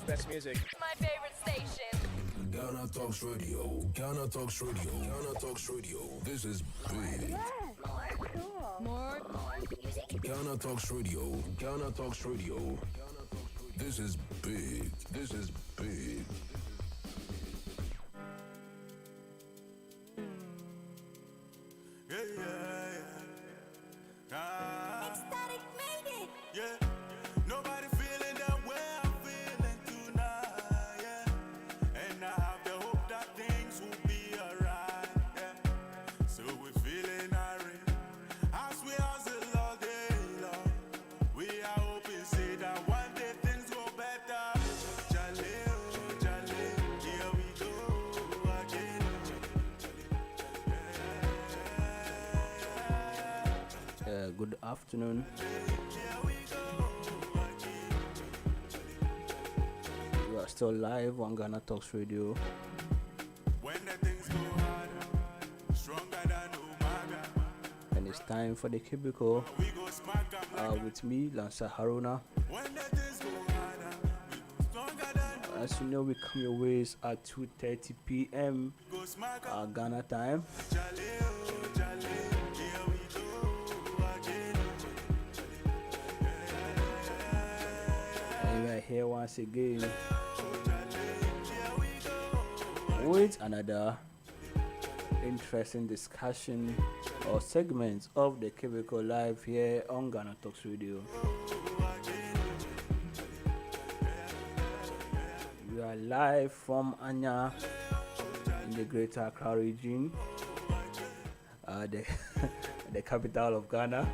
best music. My favorite station. Ghana Talks Radio. Ghana Talks Radio. Ghana Talks Radio. This is big. More music. Ghana Talks Radio. Ghana Talks Radio. This is big. This is big. Ecstatic made it. Yeah, nobody feeling that way I'm feeling tonight, yeah. And I have the hope that things will be alright, yeah. So we're feeling irate as we hustle all day long. We are hoping, say that one day things go better. Jale, oh, jale, here we go again. Good afternoon. We are still live on Ghana Talks Radio. When the things go harder, stronger than Umaga. And it's time for the Cubicle We go smack 'em like with me, Lansah Lawrence. when the things go harder, we go stronger than As you know, we come your ways at 2:30 p.m. go smack 'em. Ghana time. Jale, oh, jale, here we go again. And we are here once again with another interesting discussion or segment of the Cubicle live here on Ghana Talks Radio. We are live from Anya in the Greater Accra region, the the capital of Ghana,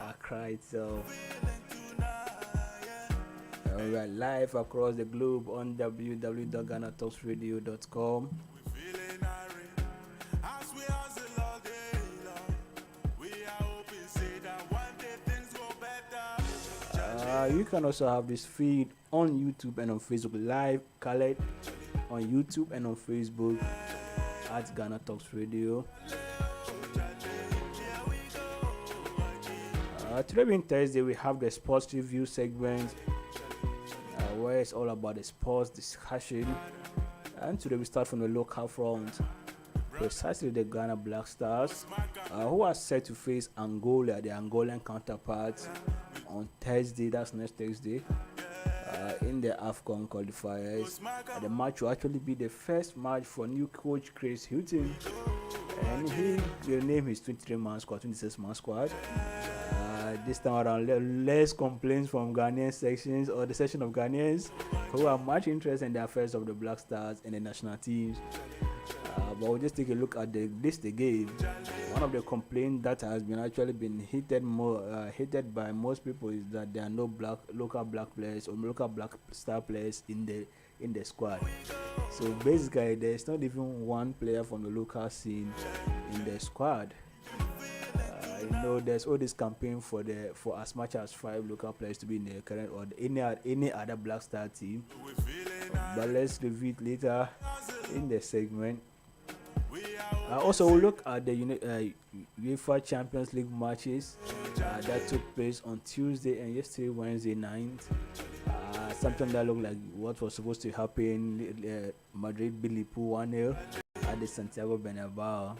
Accra itself. We are live across the globe on www.ghanatalksradio.com. Feeling irate as we hustle all day long. We are hoping, say that one day things go better. You can also have this feed on YouTube and on Facebook live, colored on YouTube and on Facebook at Ghana Talks Radio. Today being Thursday, we have the sports review segment where it's all about the sports discussion. And today we start from the local front, precisely the Ghana Black Stars, who are set to face Angola, the Angolan counterparts, on Thursday, that's next Thursday, in the AFCON qualifiers. The match will actually be the first match for new coach Chris Hughton, and he will name his 23-man squad, 26-man squad. This time around, less complaints from Ghanaian sections or the section of Ghanaians who are much interested in the affairs of the Black Stars and the national teams. But we'll just take a look at this game. One of the complaints that has been actually been hated by most people is that there are no local black players or local Black Star players in the squad. So basically, there's not even one player from the local scene in the squad. There's all this campaign for as much as 5 local players to be in the current or any other Black Star team. But let's review it later in the segment. Also, we'll look at the UEFA Champions League matches that took place on Tuesday and yesterday, Wednesday night. Something that looked like what was supposed to happen. Madrid beat Liverpool 1-0 at the Santiago Bernabeu.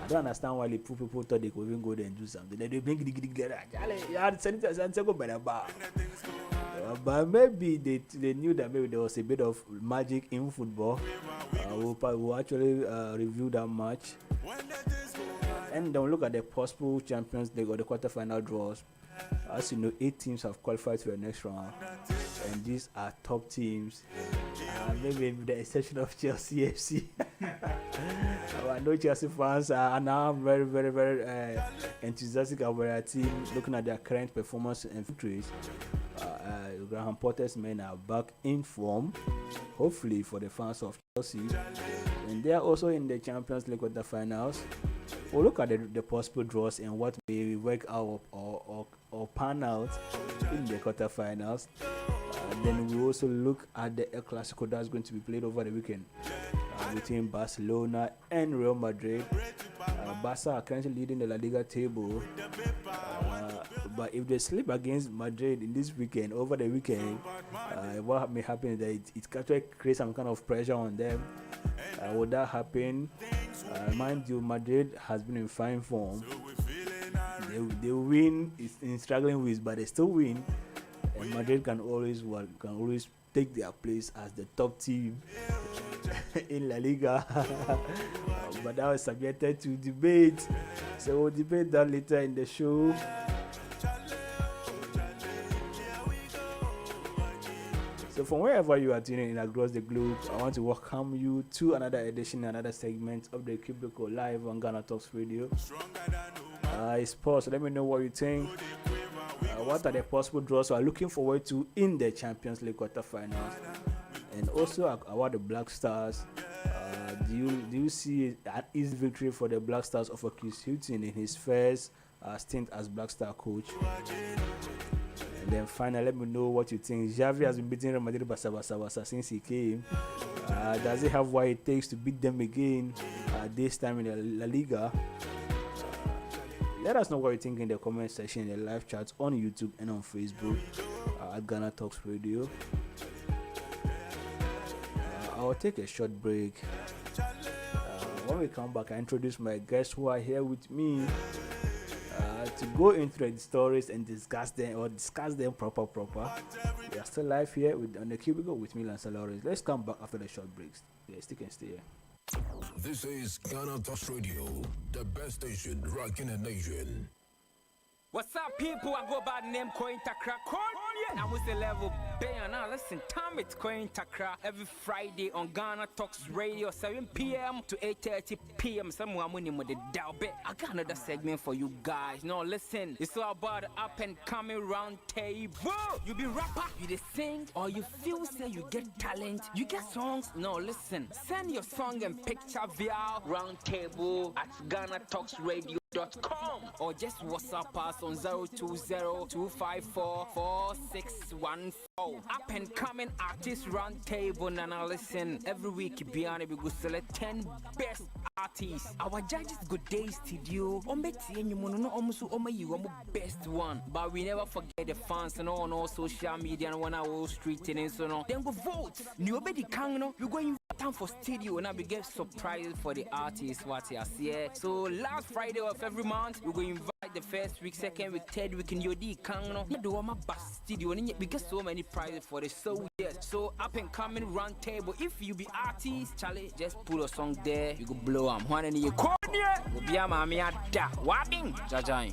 I don't understand why Liverpool people thought they could even go there and do something. They bring Santiago Bernabeu. But maybe they knew that maybe there was a bit of magic in football. We'll actually review that match. And then we'll look at the possible Champions League or the quarterfinal draws. As you know, 8 teams have qualified to the next round. And these are top teams. Maybe with the exception of Chelsea FC. I know Chelsea fans are now very, very, very enthusiastic about their team, looking at their current performance and victories. Graham Potter's men are back in form, hopefully for the fans of Chelsea. And they are also in the Champions League quarterfinals. We'll look at the possible draws and what may work out or pan out in the quarterfinals. Then we also look at the Clasico that's going to be played over the weekend between Barcelona and Real Madrid. Barca are currently leading the La Liga table. But if they slip against Madrid in this weekend, over the weekend, what may happen is that it actually creates some kind of pressure on them. Would that happen? Mind you, Madrid has been in fine form. They win in struggling weeks, but they still win. And Madrid can always take their place as the top team in La Liga. But that was subjected to debate. So we'll debate that later in the show. So from wherever you are tuning in across the globe, I want to welcome you to another edition, another segment of the Cubicle live on Ghana Talks Radio. It's paused, so let me know what you think. What are the possible draws we are looking forward to in the Champions League quarterfinals? And also about the Black Stars. Do you see an easy victory for the Black Stars of Hughton in his first stint as Black Star coach? And then finally, let me know what you think. Xavi has been beating Real Madrid basa since he came. Does he have what it takes to beat them again this time in the La Liga? Let us know what you think in the comment section, in the live chat on YouTube and on Facebook at Ghana Talks Radio. I'll take a short break. When we come back, I introduce my guests who are here with me to go into the stories and discuss them proper. We are still live here on the Cubicle with me, Lansah Lawrence. Let's come back after the short breaks. Yeah, stick and stay here. This is Ghana Talks Radio, the best station rocking the nation. What's up, people? I go by the name Coin Takra. I was the level band. Now listen, time it's Coin Takra every Friday on Ghana Talks Radio, 7 p.m. to 8:30 p.m. Someone winning with the dial bet. I got another segment for you guys. Now listen, it's all about the up and coming round table. You be rapper, you the sing, or you feel say you get talent, you get songs. No, listen, send your song and picture via round table at GhanaTalksRadio.com or just WhatsApp us on 020-254-4614. Up and coming artist round table. Now listen, every week we go select 10 best artists. Our judges good days studio. Best one, but we never forget the fans and on all social media and on our street and so on. Then go vote. Nobody can know. You go in time for studio and I will get surprises for the artists what you see. So last Friday of every month we go invite the first week, second week, third week in your D Kangno. You do my bus studio and we get so many prizes for the so yes. So up and coming round table. If you be artist, Charlie, just put a song there. You go blow them. One in your corner. Go be a mammy at that. Wapping. Jajai.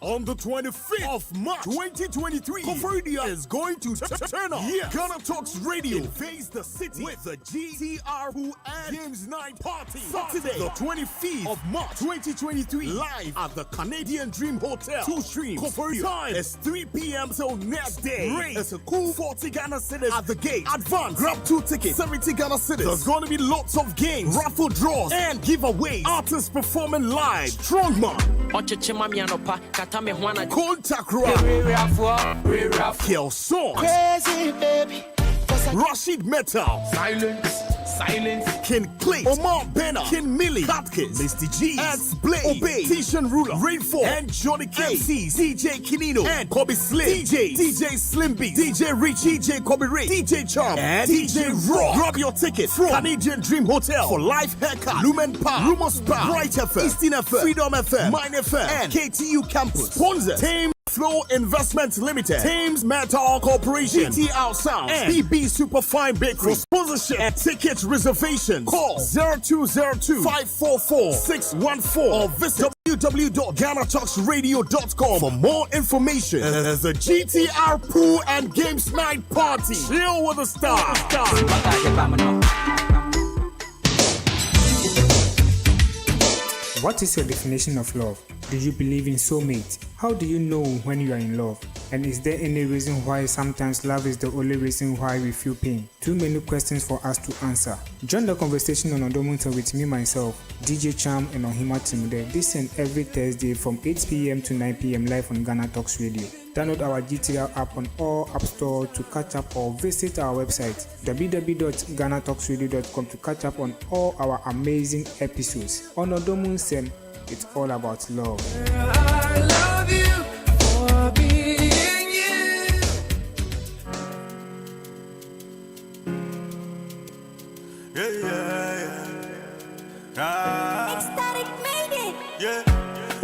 On the 25th of March 2023, Coferia is going to turn up. Yeah, Ghana Talks Radio invades the city with the GTR Pool and Games Night Party. Saturday, the 25th of March 2023, live at the Canadian Dream Hotel. 2-stream. Coferia. Time is 3 p.m. till next day. Rate is a cool 40 Ghana cedis at the gate. Advance. Grab 2 tickets. 70 Ghana cedis. There's going to be lots of games, raffle draws, and giveaways. Artists performing live. Strongman. Contact Kill Song, Crazy Baby, Rashid Metal, Silence, Ken Clay, Omar Benna, Ken Millie, Katkis, Mr. G, Ants Blade, Obey, Tishan Ruler, Rainfall, and Johnny K, MCs, DJ Kinino, and Kobe Slim, DJ Slim B, DJ Rich, DJ Kobe Ray, DJ Charm, and DJ Raw. Grab your ticket from Canadian Dream Hotel for live haircut, Lumen Park, Rumors Park, Bright FM, Eastern FM, Freedom FM, Mine FM, and KTU Campus. Sponsor, Thames Flow Investments Limited, Thames Metal Corporation, GTR Sound, and BB Superfine Bakery. For sponsorship and ticket reservation, call 0202-544-614 or visit www.GhanaTalksRadio.com for more information. As the GTR Pool and Games Night Party. Chill with the stars. What is your definition of love? Do you believe in soulmate? How do you know when you are in love? And is there any reason why sometimes love is the only reason why we feel pain? Too many questions for us to answer. Join the conversation on Odomunta with me, myself, DJ Cham, and Ohima Timude this and every Thursday from 8 p.m. to 9 p.m. live on Ghana Talks Radio. Download our GTR app on all app store to catch up or visit our website www.ghanatalksradio.com to catch up on all our amazing episodes. On Odomun Sem, it's all about love. I love you for being you. Ecstatic made it. Yeah,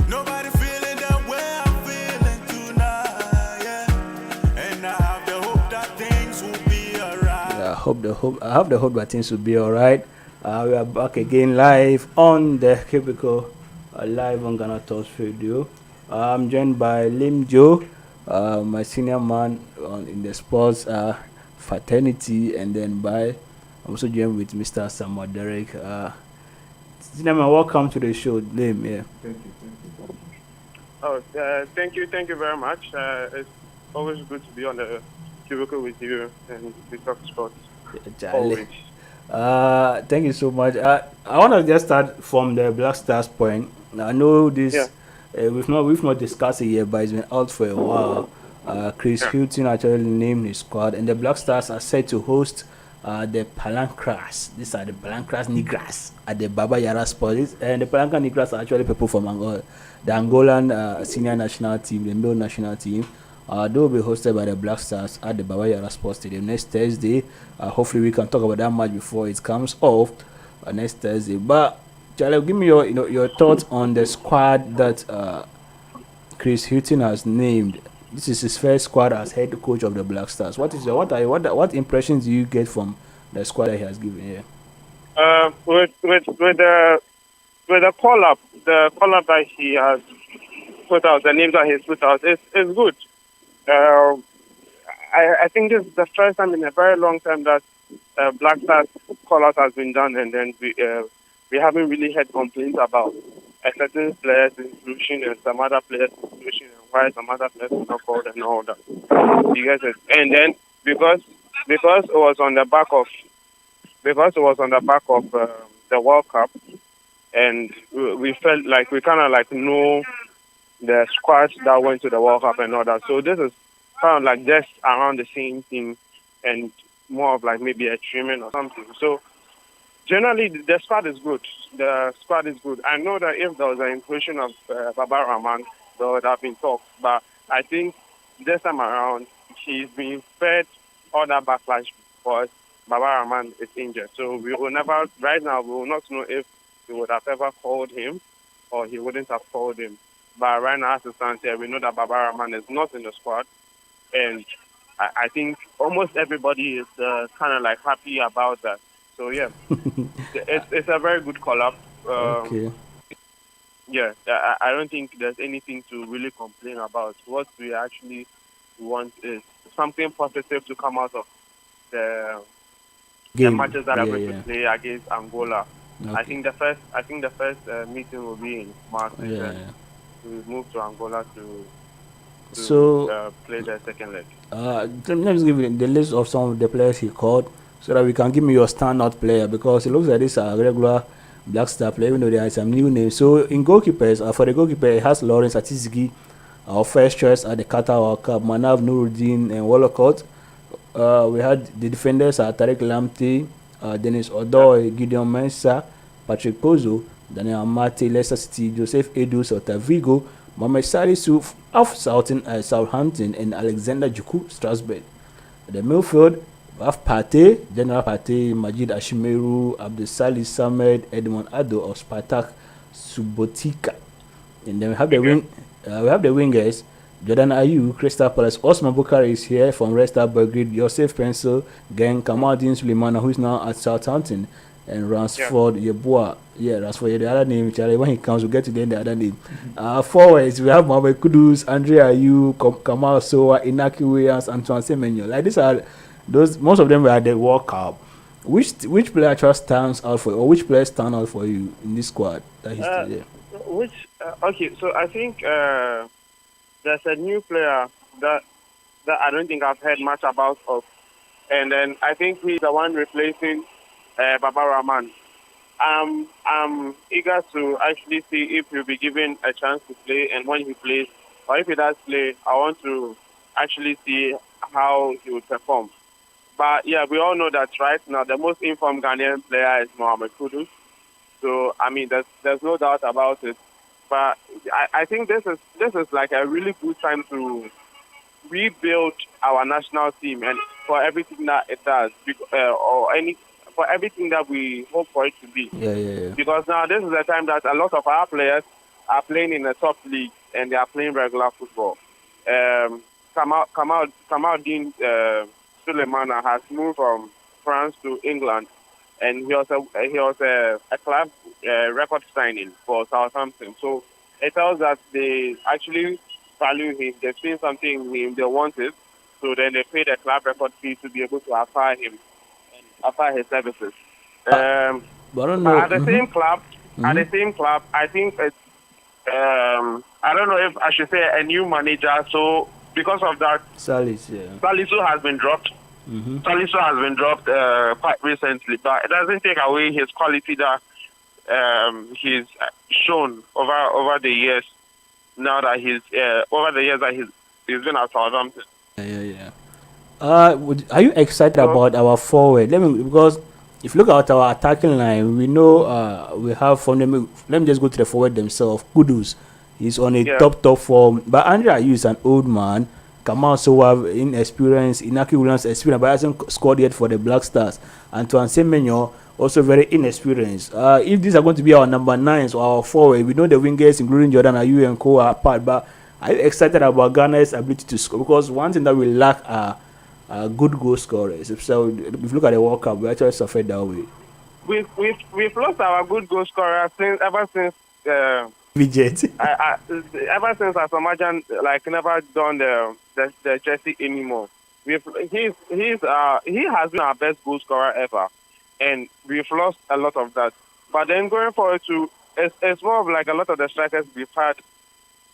nobody feeling that way I'm feeling tonight. Yeah, and I have the hope that things will be alright. I have the hope that things will be alright. We are back again live on the Cubicle, live on Ghana Talks Radio. I'm joined by Lim Jo, my senior man in the sports fraternity, and then I'm also joined with Mr. Asamoah Derick. Gentlemen, welcome to the show, Lim. Yeah. Thank you. Oh, thank you very much. It's always good to be on the Cubicle with you and we talk sports. Always. Thank you so much. I want to just start from the Black Stars point. I know this. Yeah. We've not discussed it yet, but it's been out for a while. Chris Hughton actually named his squad, and the Black Stars are set to host the Palancras. These are the Palancras Negras at the Baba Yara Sports. And the Palancras Negras are actually people from Angola, the Angolan senior national team, the male national team. They will be hosted by the Black Stars at the Baba Yara Sports Stadium next Thursday. Hopefully, we can talk about that match before it comes off next Thursday. But Charlie, give me your thoughts on the squad that Chris Hughton has named. This is his first squad as head coach of the Black Stars. What impressions do you get from the squad that he has given here? With the call up that he has put out, the names that he's put out, it's good. I think this is the first time in a very long time that Black Stars call out has been done, and then we haven't really had complaints about a certain players' inclusion and some other players' inclusion and why some other players were not called and all that. You get it? And then because it was on the back of the World Cup, and we felt like we kind of like know the squads that went to the World Cup and all that. So this is kind of like just around the same thing and more of like maybe a trimming or something. So generally, the squad is good. I know that if there was an inclusion of Baba Rahman, there would have been talks. But I think this time around, he's being fed all that backlash because Baba Rahman is injured. So we will not know if he would have ever called him or he wouldn't have called him. But right now, as it stands here, we know that Baba Rahman is not in the squad. And I think almost everybody is kind of like happy about that. So yeah, it's a very good call-up. Okay. Yeah, I don't think there's anything to really complain about. What we actually want is something positive to come out of the matches that are going to play against Angola. Okay. I think the first meeting will be in March. Yeah. We move to Angola to play the second leg. Let me just give you the list of some of the players he called, so that we can give me your standout player, because it looks like this is a regular Black Star player, even though there are some new names. So in goalkeepers, for the goalkeeper, it has Lawrence Atizigi, our first choice at the Qatar World Cup, Manav Nuruddin and Wallacott. We had the defenders are Tariq Lamptey, Dennis Odoi, Gideon Mensah, Patrick Pozo, Daniel Amate, Leicester City, Joseph Edus, Otavigo, Mohamed Salisu of Southampton, and Alexander Juku, Strasbourg. The midfield, we have Partey, General Partey, Majid Ashimeru, Abdulsalih Samed, Edmond Ado of Spartak Subotica. And then we have the wingers, Jordan Ayew, Crystal Palace, Osman Bukhari is here from Red Star Belgrade, Joseph Pencil, Gang Kamaldeen Suleimana, who is now at Southampton, and Ransford Yeboah. Yeah, Ransford, the other name, Charlie. When he comes, we'll get to the other name. Forwards, we have Mohamed Kudus, Andre Ayew, Kamal Sowa, Inaki Williams, Antoine Semenyo. Like these are those. Most of them were at the World Cup. Which player actually stands out for you, or which player stand out for you in this squad that he's still there? Okay, so I think there's a new player that I don't think I've heard much about of, and then I think he's the one replacing Baba Rahman. I'm eager to actually see if he'll be given a chance to play, and when he plays, Or if he does play, I want to actually see how he would perform. But yeah, we all know that right now the most informed Ghanaian player is Mohamed Kudus. So I mean, there's no doubt about it. But I think this is like a really good time to rebuild our national team and for everything that it does, for everything that we hope for it to be. Yeah. Because now this is the time that a lot of our players are playing in the top league and they are playing regular football. Kamaldeen Sulemana has moved from France to England, and he was a club record signing for Southampton. So it tells that they actually value him. They've seen something in him they wanted, so then they paid a club record fee to be able to acquire him and acquire his services. But I don't know. At the same club, I think it's I don't know if I should say a new manager. So because of that, Salisu has been dropped. Salisu has been dropped quite recently, but it doesn't take away his quality that he's shown over the years. Now that he's over the years that he's been at Southampton. Yeah. Are you excited about our forward? Because if you look at our attacking line, we know we have from them. Let me just go to the forward themselves. Kudus, he's on a top form. But Andre Ayew is an old man. Kamal so have inexperience. Inaki Williams experience, but hasn't scored yet for the Black Stars. And Antoine Semenyo also very inexperienced. If these are going to be our number 9s or our forward, we know the wingers, including Jordan Ayew and Co, are apart. But are you excited about Ghana's ability to score? Because one thing that we lack are good goal scorers. So if you look at the World Cup, we actually suffered that way. We've lost our good goal scorer ever since. Vijay. Ever since Asamoah like never done the jersey anymore. He has been our best goal scorer ever, and we've lost a lot of that. But then going forward it's more of like a lot of the strikers we've had.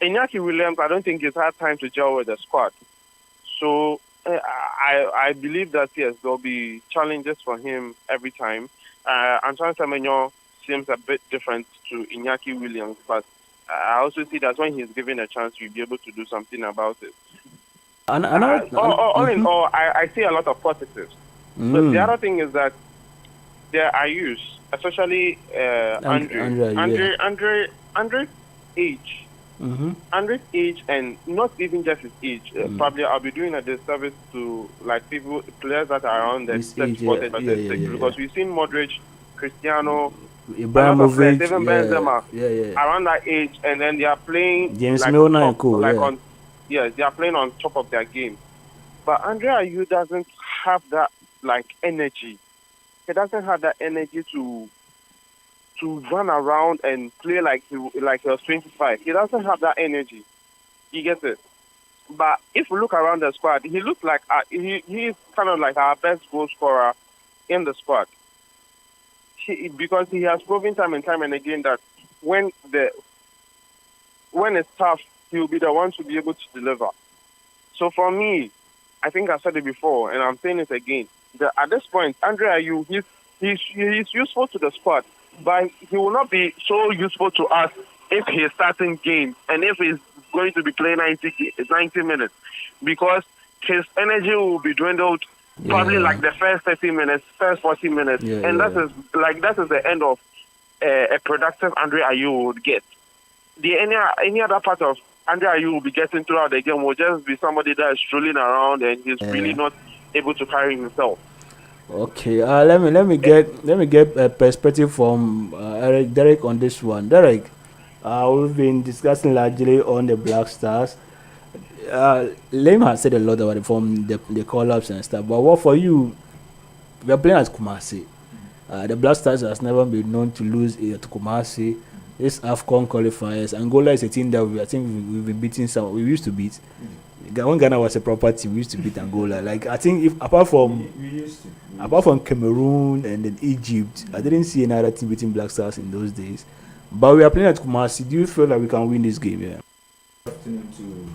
Iñaki Williams, I don't think he's had time to gel with the squad. So I believe that yes, there'll be challenges for him every time. Antoine Semenyo seems a bit different to Iñaki Williams, but I also see that when he's given a chance, we'll be able to do something about it. All in all, I see a lot of positives. But the other thing is that there are youth, especially Andre's age. Andre's age, and not even just his age. Probably I'll be doing a disservice to like players that are around the because we've seen Modric, Cristiano, Ibrahimovic, even Benzema around that age, and then they are playing James Milner and Co. They are playing on top of their game. But Andre Ayew doesn't have that like energy. He doesn't have that energy to run around and play like he was 25. He doesn't have that energy. You get it? But if we look around the squad, he looks like he's kind of like our best goal scorer in the squad. Because he has proven time and time and again that when it's tough, he will be the one to be able to deliver. So for me, I think I said it before, and I'm saying it again, that at this point, Andre Ayew, he's useful to the squad, but he will not be so useful to us if he's starting games and if he's going to be playing 90 minutes, because his energy will be dwindled probably like the first 30 minutes, first 40 minutes, that is the end of a productive Andre Ayew would get. Any other part of Andre Ayew will be getting throughout the game will just be somebody that is strolling around and he's really not able to carry himself. Okay, let me get a perspective from Derek on this one. Derek, we've been discussing largely on the Black Stars. Lim has said a lot about it from the call-ups and stuff. But what for you? We are playing at Kumasi. The Black Stars has never been known to lose at Kumasi. This AFCON qualifiers. Angola is a team that we've been beating some. We used to beat. When Ghana was a proper team, we used to beat Angola. Like I think, if apart from Cameroon and then Egypt, I didn't see another team beating Black Stars in those days. But we are playing at Kumasi. Do you feel like we can win this game? Yeah. Good afternoon to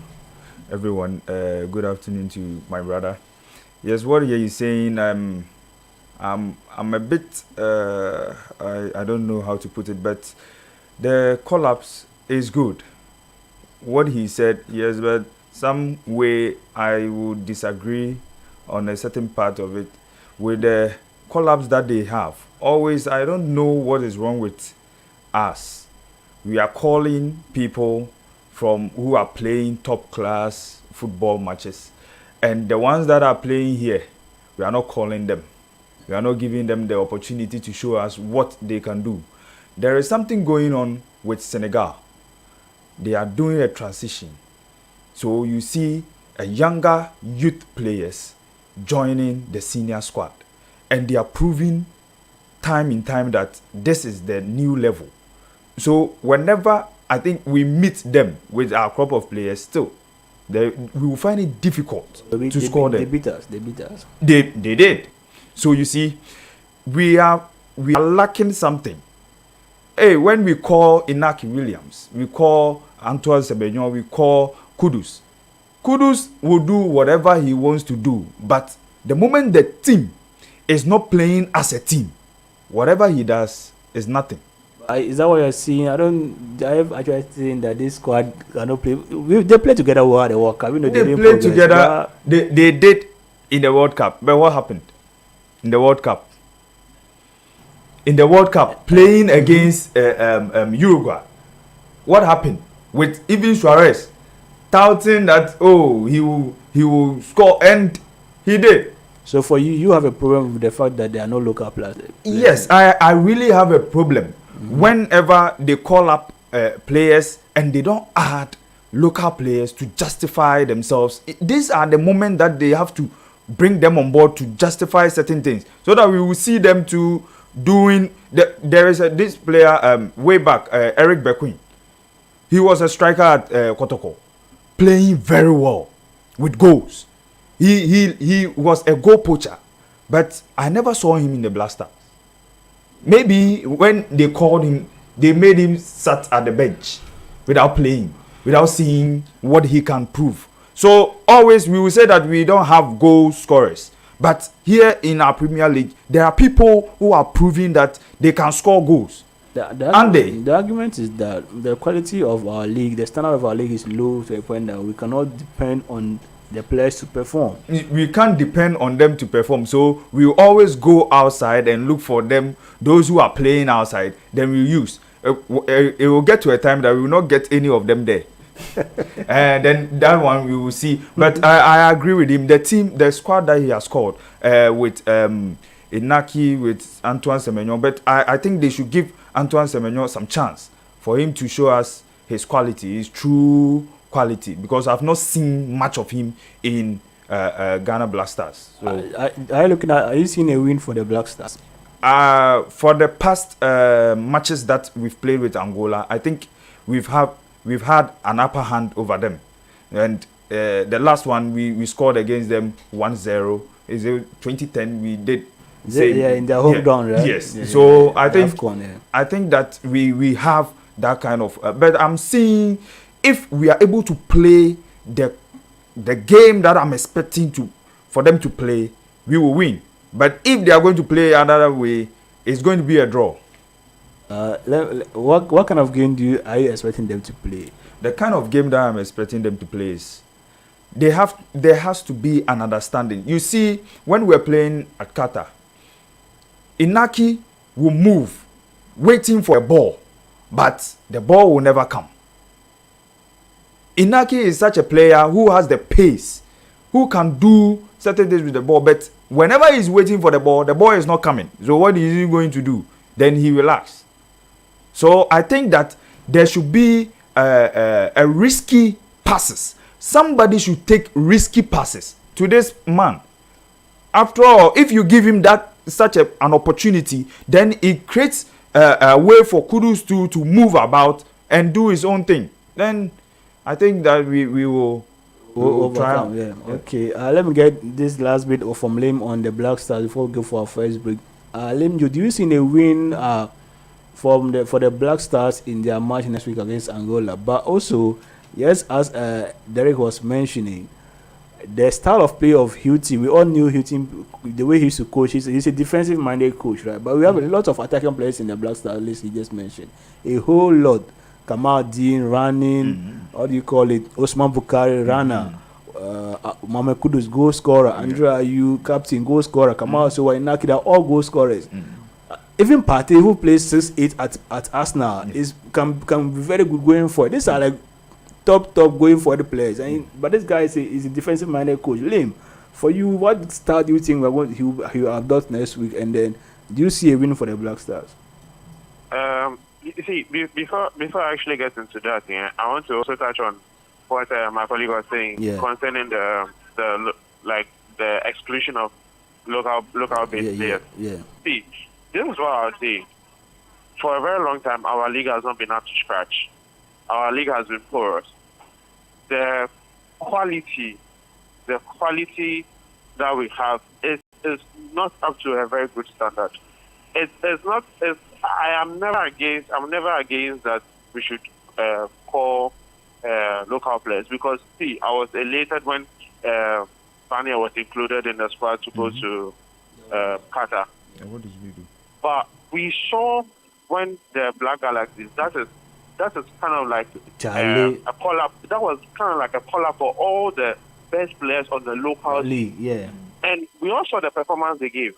everyone. Good afternoon to my brother. Yes, what are you saying? I'm a bit. I don't know how to put it, but the collapse is good. what he said, yes, but some way I would disagree on a certain part of it. With the collapse that they have, always, I don't know what is wrong with us. We are calling people from who are playing top class football matches, and the ones that are playing here, we are not calling them. We are not giving them the opportunity to show us what they can do. There is something going on with Senegal. They are doing a transition. So you see a younger youth players joining the senior squad, and they are proving time in time that this is the new level. So whenever I think we meet them with our crop of players, still we will find it difficult to score them. They beat us. They did. So you see, we are lacking something. Hey, when we call Inaki Williams, we call Antoine Semenyo, we call Kudus. Kudus will do whatever he wants to do, but the moment the team is not playing as a team, whatever he does is nothing. Is that what you're seeing? I have actually seen that this squad cannot play. They play together at the World Cup. They played together. They did in the World Cup. But what happened in the World Cup? In the World Cup, playing against Uruguay, what happened with even Suarez touting that he will score, and he did. So for you have a problem with the fact that there are no local players. Yes, I really have a problem. Whenever they call up players and they don't add local players to justify themselves, these are the moments that they have to bring them on board to justify certain things, so that we will see them to doing. There is this player way back, Eric Bequin. He was a striker at Kotoko, playing very well with goals. He was a goal poacher, but I never saw him in the Blaster. Maybe when they called him, they made him sat at the bench without playing, without seeing what he can prove. So always we will say that we don't have goal scorers, but here in our Premier League, there are people who are proving that they can score goals. The argument is that the quality of our league, the standard of our league is low to a point that we cannot depend on the players to perform. We can't depend on them to perform, so we will always go outside and look for them, those who are playing outside, then we use. It will get to a time that we will not get any of them there. And then that one we will see. But I agree with him. The squad that he has called with Inaki, with Antoine Semenyo, but I think they should give Antoine Semenyo some chance for him to show us his quality, his true quality, because I've not seen much of him in Ghana Black Stars. So, are you seeing a win for the Black Stars? For the past matches that we've played with Angola, I think we've had an upper hand over them, and the last one we scored against them 1-0. Is it 2010? We did. In their home ground, right? Yes. So I think AFCON, I think that we have that kind of. But I'm seeing, if we are able to play the game that I'm expecting for them to play, we will win. But if they are going to play another way, it's going to be a draw. What kind of game are you expecting them to play? The kind of game that I'm expecting them to play is there has to be an understanding. You see, when we're playing at Qatar, Inaki will move, waiting for a ball, but the ball will never come. Inaki is such a player who has the pace, who can do certain things with the ball, but whenever he's waiting for the ball is not coming. So what is he going to do? Then he relaxes. So I think that there should be a risky passes. Somebody should take risky passes to this man. After all, if you give him such an opportunity, then it creates a way for Kudus to move about and do his own thing. Then I think that we will overcome. Yeah. Okay. Let me get this last bit from Lim on the Black Stars before we go for our first break. Lim Jo, do you see a win for the Black Stars in their match next week against Angola? But also, yes, as Derek was mentioning, the style of play of Hughton, we all knew Hughton, the way he used to coach. He's a defensive-minded coach, right? But we have a lot of attacking players in the Black Stars list he just mentioned. A whole lot. Kamal Dean running, how do you call it? Osman Bukari, Rana, Mohamed Kudus, goal scorer, Andrea, you captain, goal scorer, Kamal Sowa, Inaki, they're all goal scorers. Even Partey, who plays 6-8 at Arsenal, can be very good going forward. These are like top going for the players. But this guy is a defensive minded coach. Lim, for you, what style do you think he will adopt next week? And then do you see a win for the Black Stars? You see, before I actually get into that, I want to also touch on what my colleague was saying concerning the exclusion of local based players. See, this is what I would say. For a very long time, our league has not been up to scratch. Our league has been porous. The quality that we have is not up to a very good standard. I'm never against that we should call local players, because see, I was elated when Banya was included in the squad to go to Qatar. And what did we do? But we saw when the Black Galaxies, that is kind of like a call up. That was kind of like a call up for all the best players on the local league. Yeah. And we all saw the performance they gave.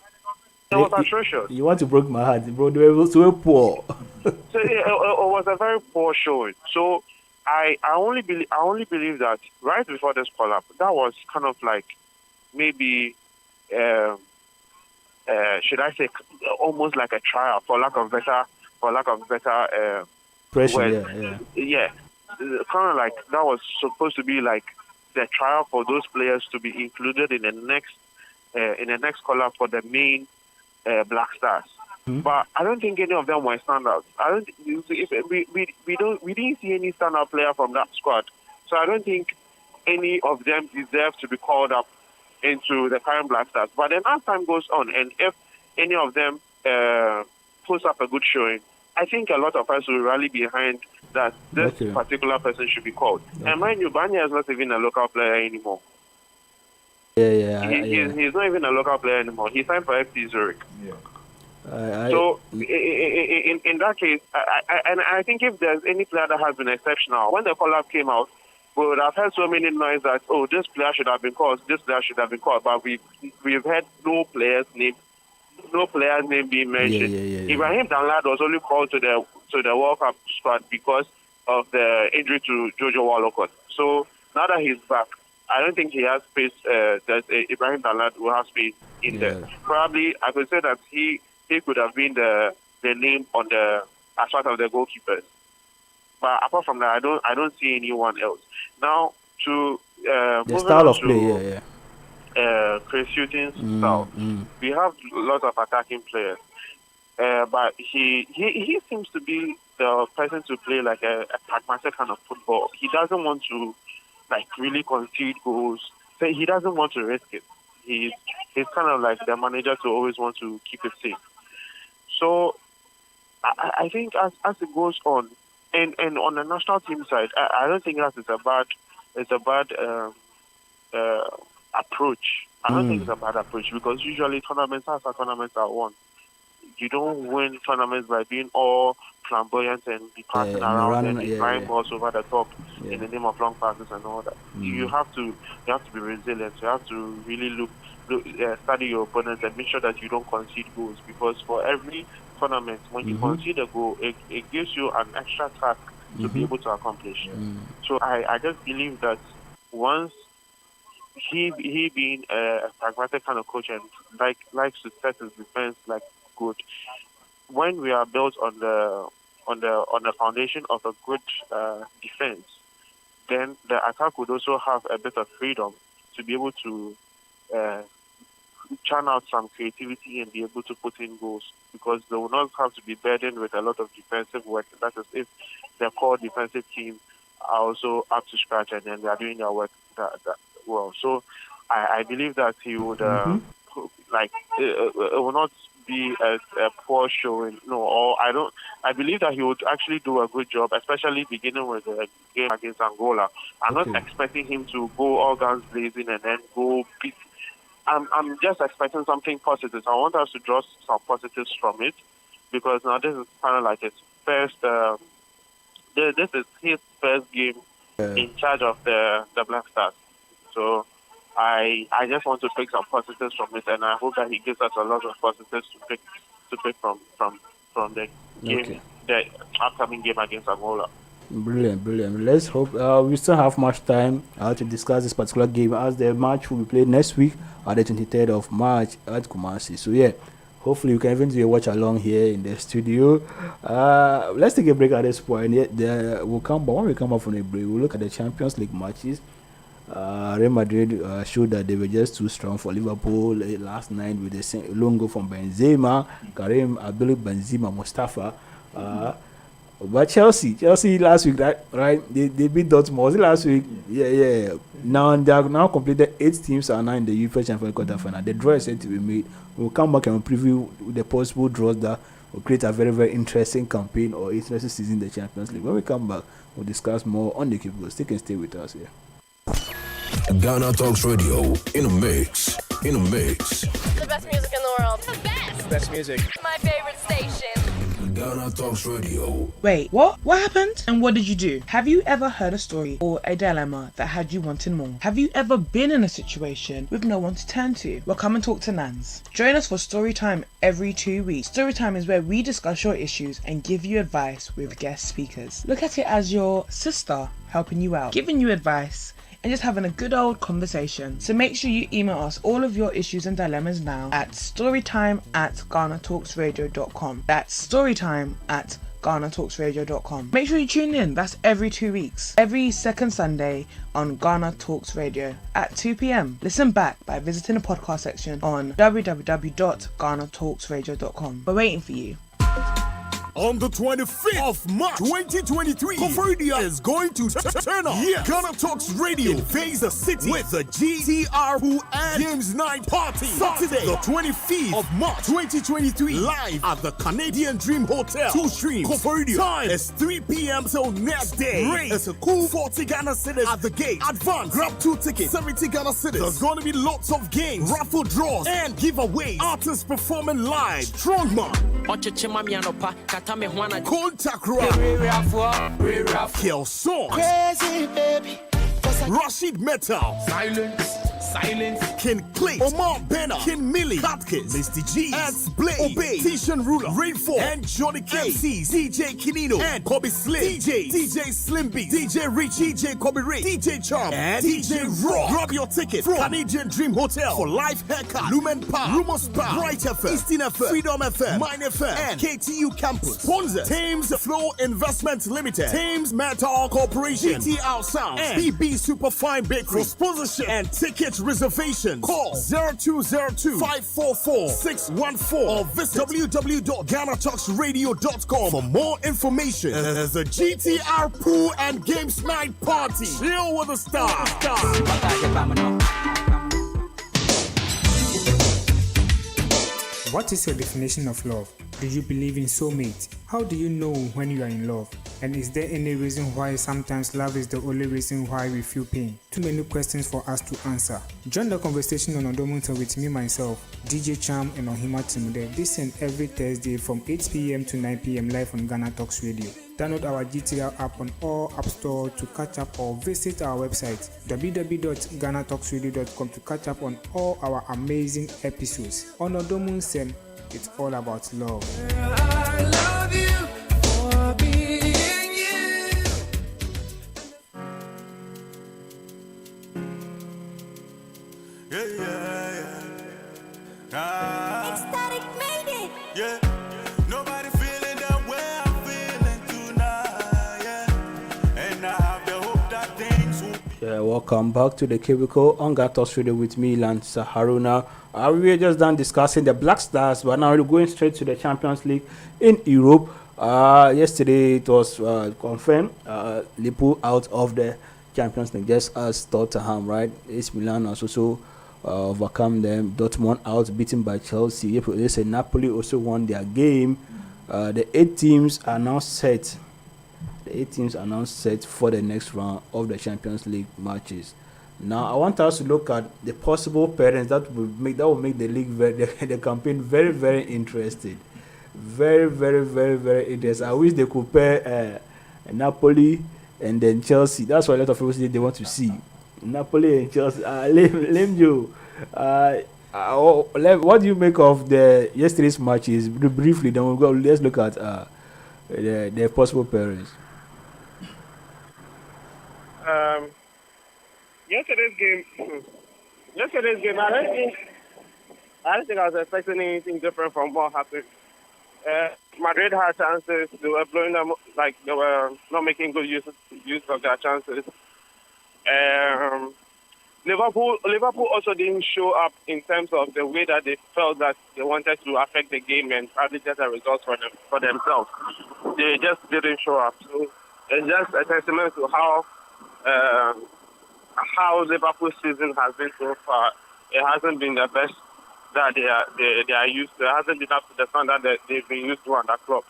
It was atrocious. You want to break my heart, bro? They were so poor. So it was a very poor showing. So I only believe that right before this call up, that was kind of like maybe should I say almost like a trial, for lack of better pressure. word. Yeah. Kind of like that was supposed to be like the trial for those players to be included in the next call up for the main Black Stars. But I don't think any of them were standouts. We didn't see any standout player from that squad. So I don't think any of them deserve to be called up into the current Black Stars. But then as time goes on, and if any of them puts up a good showing, I think a lot of us will rally behind that this particular person should be called. And mind you, Banya is not even a local player anymore. He's not even a local player anymore. He signed for FC Zurich. So in that case, I think if there's any player that has been exceptional, when the call-up came out, we would have heard so many noise that, oh, this player should have been called, this player should have been called, but we've heard no player's name being mentioned. Ibrahim Danlad was only called to the World Cup squad because of the injury to Jojo Walcott. So now that he's back, I don't think he has space. Ibrahim Danlad will have space in there. Probably, I could say that he could have been the name on the as part of the goalkeepers. But apart from that, I don't see anyone else. Now to the style of play, Chris Hughton's style. We have lots of attacking players, but he seems to be the person to play like a pragmatic kind of football. He doesn't want to like really concede goals. So he doesn't want to risk it. He's kind of like the manager to always want to keep it safe. So I think as it goes on, and on the national team side, I don't think that it's a bad approach. I don't think it's a bad approach, because usually tournaments are won. You don't win tournaments by being all flamboyant and be passing around and flying balls over the top in the name of long passes and all that. You have to be resilient. You have to really study your opponents and make sure that you don't concede goals, because for every tournament, when you concede a goal, it gives you an extra task to be able to accomplish. So I just believe that once he being a pragmatic kind of coach and likes to set his defense like good, when we are built on the foundation of a good defense, then the attack would also have a bit of freedom to be able to churn out some creativity and be able to put in goals, because they will not have to be burdened with a lot of defensive work. That is, if the core defensive team are also up to scratch and then they are doing their work that well. So I believe that he would it will not be a poor showing. I believe that he would actually do a good job, especially beginning with the game against Angola. I'm not expecting him to go all guns blazing and then go beat. I'm just expecting something positive. I want us to draw some positives from it, because now this is kind of like his first. This is his first game in charge of the Black Stars. So I just want to pick some positives from it, and I hope that he gives us a lot of positives to pick from the game, the upcoming game against Angola. Brilliant. Let's hope we still have much time to discuss this particular game, as the match will be played next week on the 23rd of March at Kumasi. So yeah, hopefully you can even do a watch along here in the studio. Let's take a break at this point. We'll come back. When we come back from the break, we'll look at the Champions League matches. Real Madrid showed that they were just too strong for Liverpool last night with the long goal from Benzema, Karim Abdul-Benzema Mustafa. But Chelsea last week, right? They beat Dortmund. Was it last week? Yeah. Now they have now completed 8 teams are now in the UEFA Champions League quarterfinal. The draw is set to be made. We'll come back and preview the possible draws that will create a very, very interesting campaign or interesting season in the Champions League. When we come back, we'll discuss more on the Cubicle. Stay with us here. Ghana Talks Radio in a mix. The best music in the world. The best. Best music. My favorite station. Ghana Talks Radio. Wait, what? What happened? And what did you do? Have you ever heard a story or a dilemma that had you wanting more? Have you ever been in a situation with no one to turn to? Well, come and talk to Nans. Join us for story time every 2 weeks. Story time is where we discuss your issues and give you advice with guest speakers. Look at it as your sister helping you out, giving you advice, and just having a good old conversation. So make sure you email us all of your issues and dilemmas now at storytime@GhanaTalksRadio.com. That's storytime@GhanaTalksRadio.com. Make sure you tune in. That's every 2 weeks. Every second Sunday on Ghana Talks Radio at 2 p.m. Listen back by visiting the podcast section on www.GhanaTalksRadio.com. We're waiting for you. On the 25th of March 2023, Koforidua is going to turn up. Yeah. Ghana Talks Radio invades the city with the GTR Pool and Games Night Party. Saturday, the 25th of March 2023, live at the Canadian Dream Hotel. 2 streams. Koforidua. Time is 3 p.m. till next day. Rate is a cool 40 Ghana cedis at the gate. Advance, grab 2 tickets, 70 Ghana cedis. There's going to be lots of games, raffle draws, and giveaways. Artists performing live. Strongman. Contact Kelson, Crazy Baby, Rashid Metal, Silence, Ken Clay, Omar Benner, Ken Millie, Hopkins, Mr. G, Ants Blake, Obey, Tishan Ruler, Rainfall, and Johnny K, MCs, DJ Kinino, and Kobe Slim, DJ Slim B, DJ Rich, DJ Kobe Ray, DJ Charm, and DJ Raw. Grab your ticket from Canadian Dream Hotel for live haircut, Lumen Park, Rumors Park, Bright FM, Eastern FM, Freedom FM, Mine FM, and KTU Campus. Sponsor, Thames Flow Investment Limited, Thames Metal Corporation, GTR Sound, and BB Superfine Bakery. For sponsorship and ticket reservation, call 0202-544-614 or visit www.GhanaTalksRadio.com for more information. As the GTR Pool and Games Night Party. Chill with the stars. What is your definition of love? Do you believe in soulmate? How do you know when you are in love? And is there any reason why sometimes love is the only reason why we feel pain? Too many questions for us to answer. Join the conversation on Odomunta with me, myself, DJ Cham, and Ohima Timude. This and every Thursday from 8 p.m. to 9 p.m. live on Ghana Talks Radio. Download our GTR app on all app store to catch up, or visit our website www.GhanaTalksRadio.com to catch up on all our amazing episodes. On Odomunsem, it's all about love. I love you for being you. Ecstatic made it. Yeah. Nobody feeling the way I'm feeling tonight. Yeah. And I have the hope that things will. Yeah, welcome back to the Cubicle on Ghana Talks Radio with me, Lansah Haruna. We were just done discussing the Black Stars, but now we're going straight to the Champions League in Europe. Yesterday it was confirmed Liverpool out of the Champions League, just as Tottenham, right? AC Milan has also overcome them. Dortmund out, beaten by Chelsea. They say Napoli also won their game. The 8 teams are now set. The 8 teams are now set for the next round of the Champions League matches. Now, I want us to look at the possible pairings that will make the league the campaign very, very interesting. Very, very, very, very interesting. I wish they could pair Napoli and then Chelsea. That's what a lot of people say they want to see. Napoli and Chelsea. Lim Jo. What do you make of the yesterday's matches? Briefly, then we'll go. Let's look at the possible pairings. Yesterday's game. I don't think I was expecting anything different from what happened. Madrid had chances. They were blowing them, like they were not making good use of their chances. Liverpool also didn't show up in terms of the way that they felt that they wanted to affect the game and probably get a result for themselves. They just didn't show up. So it's just a testament to how Liverpool's season has been so far. It hasn't been the best that they are used to. It hasn't been up to the standard that they've been used to under Klopp.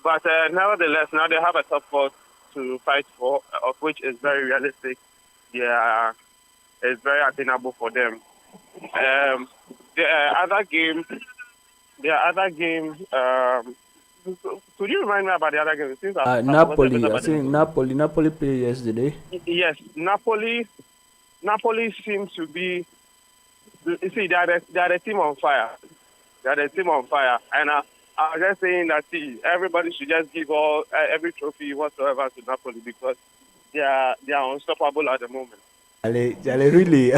But nevertheless, now they have a top four to fight for, of which is very realistic. Yeah, it's very attainable for them. The other game. Could you remind me about the other game? Since Napoli. I think Napoli played yesterday. Yes, Napoli seems to be. You see, they are the team on fire. They are the team on fire, and I was just saying that everybody should just give every trophy whatsoever to Napoli because they are unstoppable at the moment. Really.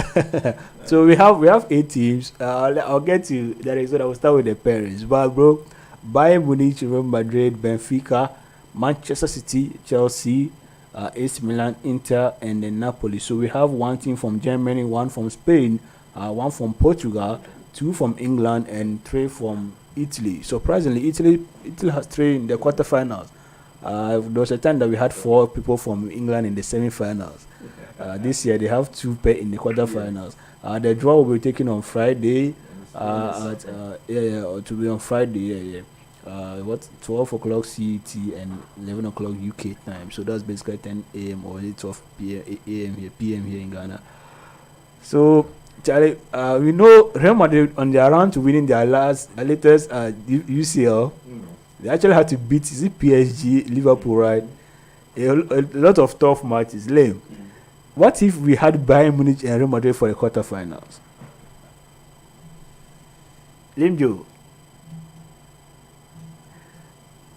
So we have 8 teams. I'll get to the result. I will start with the pairings. But bro, Bayern Munich, Real Madrid, Benfica, Manchester City, Chelsea, AC Milan, Inter, and then Napoli. So we have 1 team from Germany, 1 from Spain, 1 from Portugal, 2 from England, and 3 from Italy. Surprisingly, Italy has 3 in the quarterfinals. There was a time that we had 4 people from England in the semi-finals. This year they have 2 pair in the quarterfinals. The draw will be taken on Friday. To be on Friday. 12 o'clock CET and 11 o'clock UK time. So that's basically 10 a.m. or 12 p.m. PM here in Ghana. So Charlie, we know Real Madrid on their run to winning their latest UCL. They actually had to beat PSG, Liverpool, right? A lot of tough matches. Lame. What if we had Bayern Munich and Real Madrid for the quarterfinals? Lim Jo.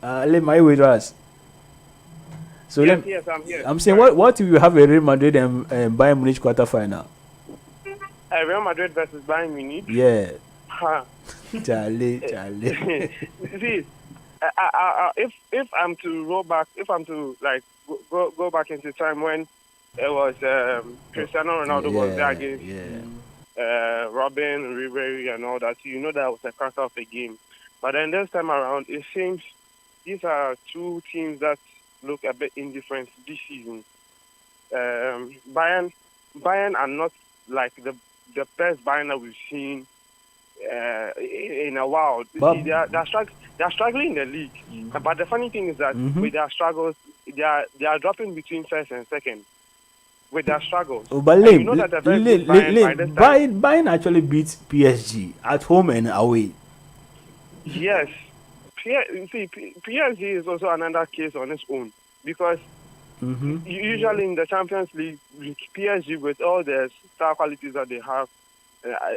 Lim, are you with us? So yes, I'm here. I'm saying, what if you have a Real Madrid and Bayern Munich quarterfinal? Real Madrid versus Bayern Munich? Yeah. Charlie. See, if I'm to roll back, if I'm to like go back into time when it was Cristiano Ronaldo was there against Robin, Ribery, and all that. You know that was a cracker of a game. But then this time around, it seems these are 2 teams that look a bit indifferent this season. Bayern are not like the best Bayern that we've seen in a while. They're struggling in the league. But the funny thing is that with their struggles, they are dropping between first and second. With their struggles. Oh, but Lim, you know that Bayern actually beats PSG at home and away. Yes. PSG is also another case on its own because usually in the Champions League, PSG, with all the star qualities that they have,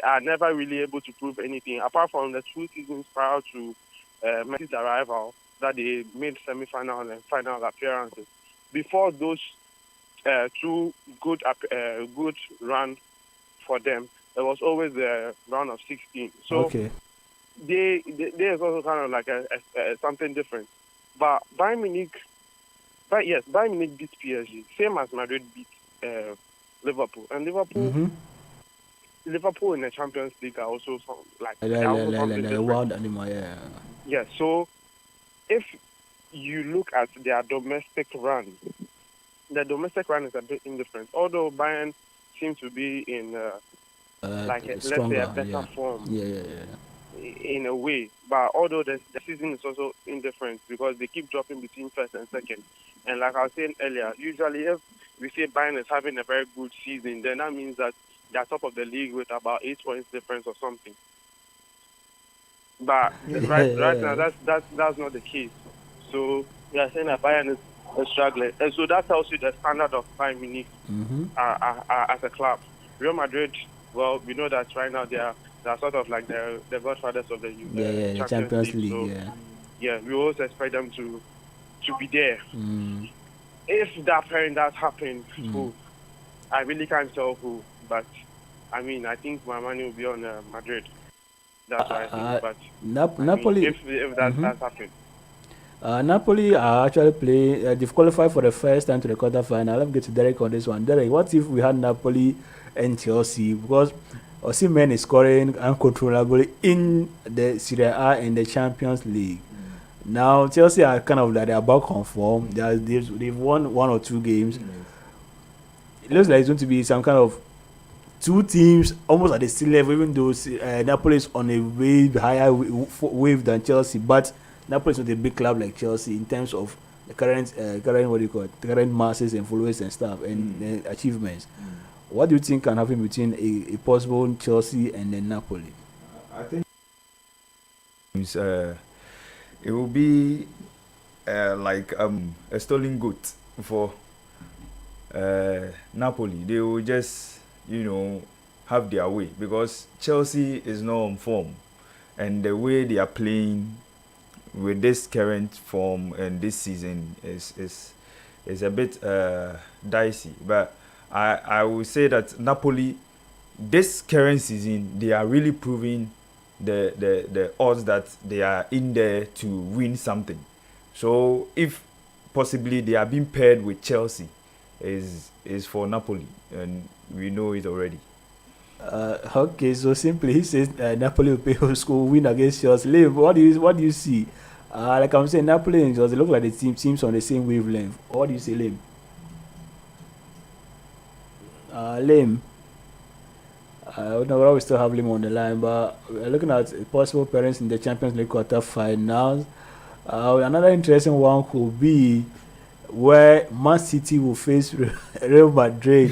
are never really able to prove anything apart from the 2 seasons prior to Messi's arrival that they made semi-final and final appearances. Before those 2 good run for them, there was always a round of 16. So they is also kind of like a something different. But Bayern Munich beat PSG, same as Madrid beat Liverpool, and Liverpool in the Champions League are also like a wild animal. Yeah. So if you look at their domestic run. The domestic run is a bit indifferent. Although Bayern seems to be in let's say a better form. In a way. But although the season is also indifferent because they keep dropping between first and second. And like I was saying earlier, usually if we say Bayern is having a very good season, then that means that they're top of the league with about 8 points difference or something. But right now that's not the case. So we are saying that Bayern is struggling. And so that tells you the standard of Bayern Munich as a club. Real Madrid, well, we know that right now they are sort of like the godfathers of the Champions League. So, yeah, we always expect them to be there. If that pairing does happen, who? I really can't tell who, but I mean, I think my money will be on Madrid. That's what I think. But Napoli, if that does happen. Napoli are actually playing. They've qualified for the first time to the quarterfinal. Let me get to Derek on this one. Derek, what if we had Napoli and Chelsea? Because Osimhen is scoring uncontrollably in the Serie A and the Champions League. Now Chelsea are kind of like they're back on form. They've won 1 or 2 games. It looks like it's going to be some kind of 2 teams almost at the same level, even though Napoli is on a way higher wave than Chelsea. But Napoli is not a big club like Chelsea in terms of the current the current masses and followers and stuff and achievements. What do you think can happen between a possible Chelsea and then Napoli? I think it will be like a stolen goat for Napoli. They will just, have their way because Chelsea is not on form, and the way they are playing with this current form and this season is a bit dicey. But I will say that Napoli, this current season, they are really proving the odds that they are in there to win something. So if possibly they are being paired with Chelsea, is for Napoli, and we know it already. Okay, so simply he says Napoli will win against Chelsea. Lim, what do you see? Like I'm saying, Napoli and Chelsea look like the teams on the same wavelength. What do you say, Lim? Lim. I don't know whether we still have Lim on the line, but we're looking at possible pairings in the Champions League quarterfinals. Another interesting one could be where Man City will face Real Madrid.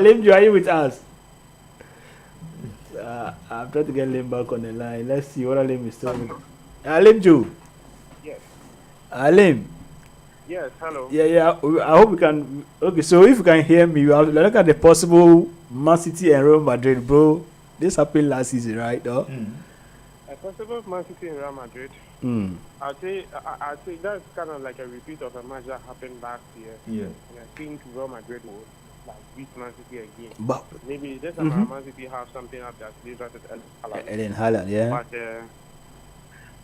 Lim Jo, are you with us? I'm trying to get Lim back on the line. Let's see what Lim is still with. Lim Jo. Yes. Lim. Yes, hello. Yeah. I hope we can. Okay, so if you can hear me, you have to look at the possible Man City and Real Madrid, bro. This happened last season, right? Though. A possible Man City and Real Madrid. I'd say that's kind of like a repeat of a match that happened last year. Yeah. And I think Real Madrid will beat Man City again. But maybe this time Man City have something up their sleeve that is Eden Haaland, yeah.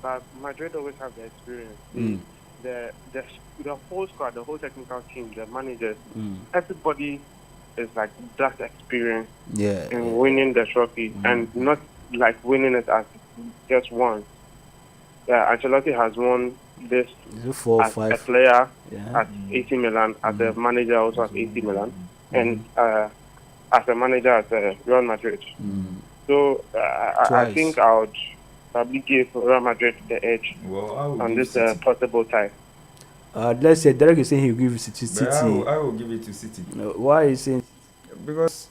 But Madrid always have the experience. The whole squad, the whole technical team, the managers, everybody is like that experience in winning the trophy and not like winning it as just once. Yeah, Ancelotti has won this 4 or as 5 a player at AC Milan, as a manager also at AC Milan, and as a manager at Real Madrid. So I think I would probably give Real Madrid the edge on this possible tie. Let's say Derek is saying he'll give it to City. I will give it to City. Why is he saying? Because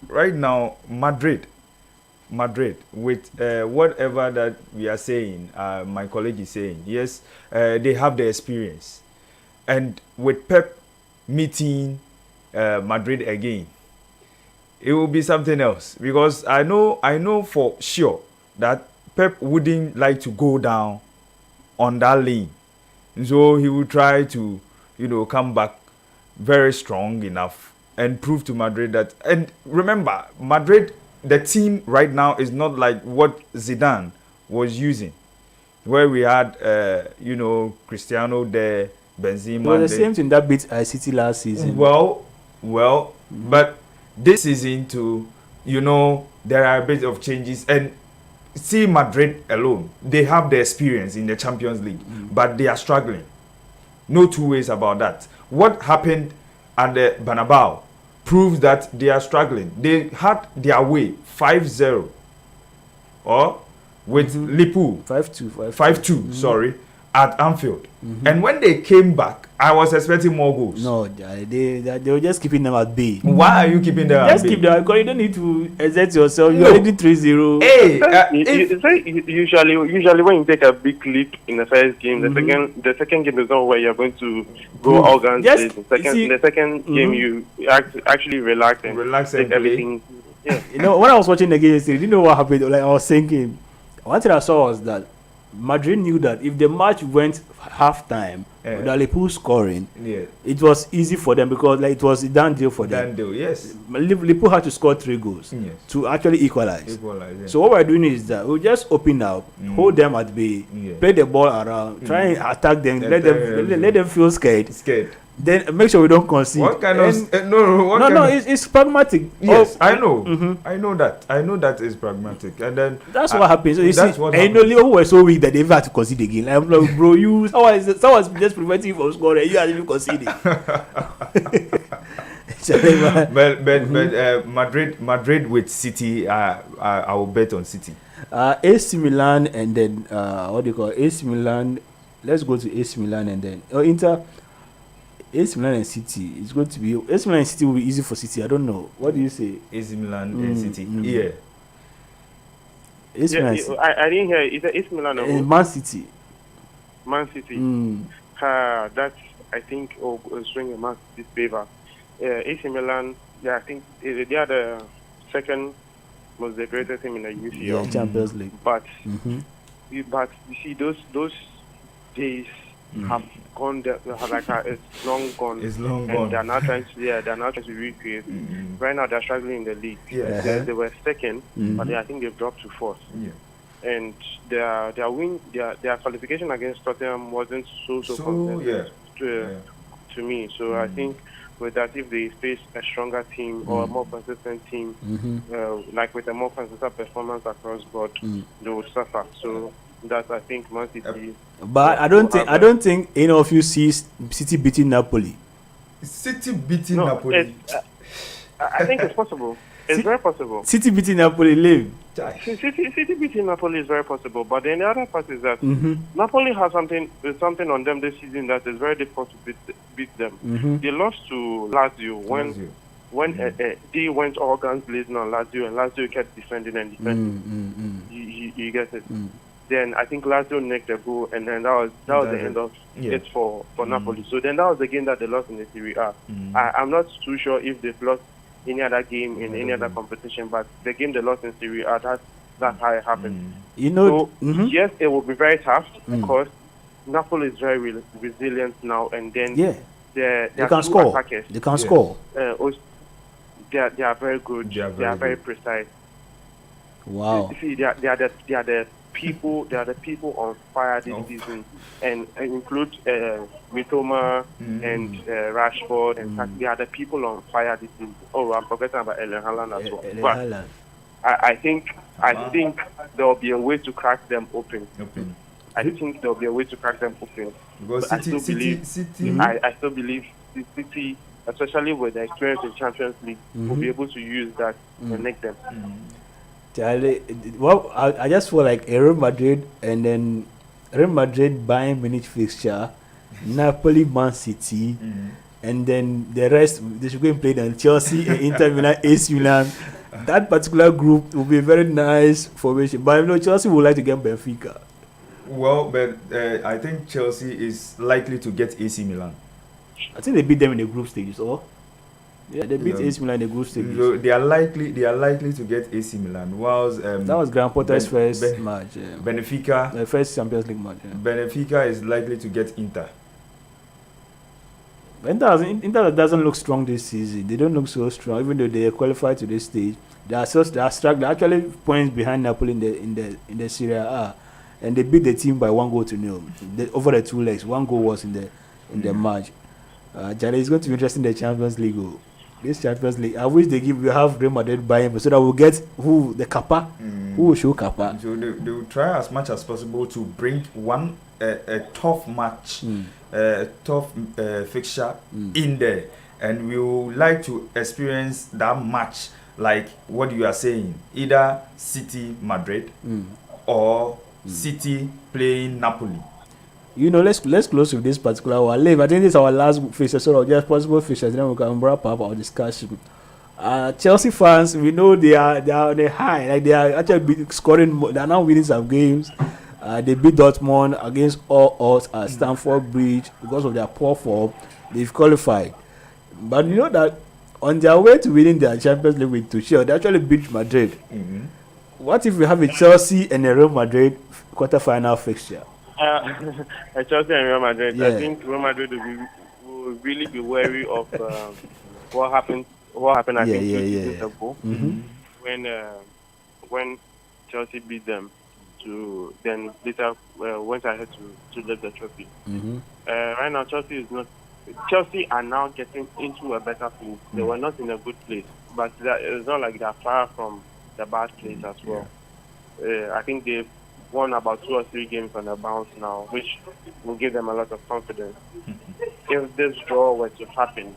right now Madrid with whatever that we are saying, my colleague is saying, yes, they have the experience, and with Pep meeting Madrid again, it will be something else. Because I know for sure that Pep wouldn't like to go down on that lane, so he will try to come back very strong enough and prove to Madrid that. And remember, Madrid, the team right now is not like what Zidane was using, where we had, Cristiano there, Benzema. Well, the same thing that beat City last season. Well, but this season too, there are a bit of changes. And see Madrid alone, they have the experience in the Champions League, but they are struggling. No two ways about that. What happened at the Bernabeu proves that they are struggling. They had their way 5-0 or with Liverpool 5-2 sorry, at Anfield. And when they came back I was expecting more goals. No, they were just keeping them at bay. Why are you keeping them Just at bay? keep them because you don't need to exert yourself. You're already 3-0. Hey, usually when you take a big leap in the first game, the second game is not where you're going to go all guns. The second game you actually relax and take everything. Yeah. You know, when I was watching the game yesterday, you know what happened? Like I was thinking, one thing I saw was that Madrid knew that if the match went half time without Liverpool scoring, it was easy for them because like it was a done deal for them. Done deal, yes. Liverpool had to score 3 goals to actually equalize. So what we're doing is that we'll just open up, hold them at bay, play the ball around, try and attack them, let them feel scared. Then make sure we don't concede. What kind of it's pragmatic. Yes, I know. I know that is pragmatic, and then that's what happens. So you that's see, what and Liverpool were so weak that they even had to concede again. Like, bro, someone's just preventing you from scoring. You actually conceding. but Madrid with City, I will bet on City. AC Milan and then what do you call it? AC Milan? Let's go to AC Milan and then Inter. AC Milan and City. It's going to be AC Milan and City will be easy for City. I don't know. What do you say? AC Milan and City. Yeah. AC Milan. City. I didn't hear. Is it AC Milan or Man City? Man City. That's I think swing a Man City's favor. AC Milan. Yeah, I think they are the second most decorated team in the UCL. Yeah, Champions League. But you see those days have gone it's long gone. It's long and gone. They're now trying to recreate. Right now they're struggling in the league. They were second, but I think they've dropped to fourth. And their qualification against Tottenham wasn't so convincing to me. So I think with that, if they face a stronger team or a more consistent team, like with a more consistent performance across board, they would suffer. So that I think Man City. But I don't think any of you see City beating Napoli. City beating Napoli. I think it's possible. It's very possible. City beating Napoli, live. City beating Napoli is very possible. But then the other part is that Napoli has something on them this season that is very difficult to beat them. They lost to Lazio when they went all guns blazing on Lazio, and Lazio kept defending and defending. You get it. Then I think Lazio nicked the goal, and then that was the end of it for Napoli. So then that was the game that they lost in the Serie A. I'm not too sure if they've lost any other game in any other competition, but the game they lost in Serie A, that's how it happened. You know, so yes, it will be very tough because Napoli is very resilient now, and then they can score. Attackers. They can score. They are very good. They are very precise. Wow. See, they are the people on fire this season, and include Mitoma and Rashford, and they are the people on fire this season. Oh, I'm forgetting about Erling Haaland as well. But I think there will be a way to crack them open. I think there will be a way to crack them open. Because I still believe City, especially with the experience in Champions League, will be able to use that and make them. Charlie, well, I just feel like Real Madrid and then Real Madrid Bayern Munich fixture, Napoli, Man City, and then the rest they should go and play them Chelsea and Inter Milan, AC Milan. That particular group will be a very nice formation. But Chelsea would like to get Benfica. Well, but I think Chelsea is likely to get AC Milan. I think they beat them in the group stages, or? Yeah, they beat AC Milan in the group stages. So they are likely to get AC Milan. Whilst that was Graham Potter's first match. Benfica, the first Champions League match. Benfica is likely to get Inter. Inter doesn't look strong this season. They don't look so strong, even though they qualified to this stage. They are struggling. They're actually points behind Napoli in the Serie A, and they beat the team by 1-0 over the 2 legs. 1 goal was in the match. Jare, it's going to be interesting in the Champions League. This Champions League, I wish we have Real Madrid Bayern, so that we'll get the Kappa, who will show Kappa. So they will try as much as possible to bring a tough match, a tough fixture in there, and we would like to experience that match like what you are saying, either City Madrid or City playing Napoli. let's close with this particular one. Liv, I think this is our last fixture, sort of just possible fixtures. Then we can wrap up our discussion. Chelsea fans, we know they are on the high, like they are actually scoring. They are now winning some games. They beat Dortmund against all odds at Stamford Bridge because of their poor form. They've qualified, but you know that on their way to winning their Champions League with Tuchel, they actually beat Madrid. What if we have a Chelsea and a Real Madrid quarter-final fixture? A Chelsea and Real Madrid. Yeah. I think Real Madrid will really be wary of what happened. I think 2 seasons ago when Chelsea beat them to then later went ahead to lift the trophy. Right now, Chelsea are now getting into a better place. They were not in a good place, but it's not like they're far from the bad place as well. I think they've won about 2 or 3 games on the bounce now, which will give them a lot of confidence. If this draw were to happen,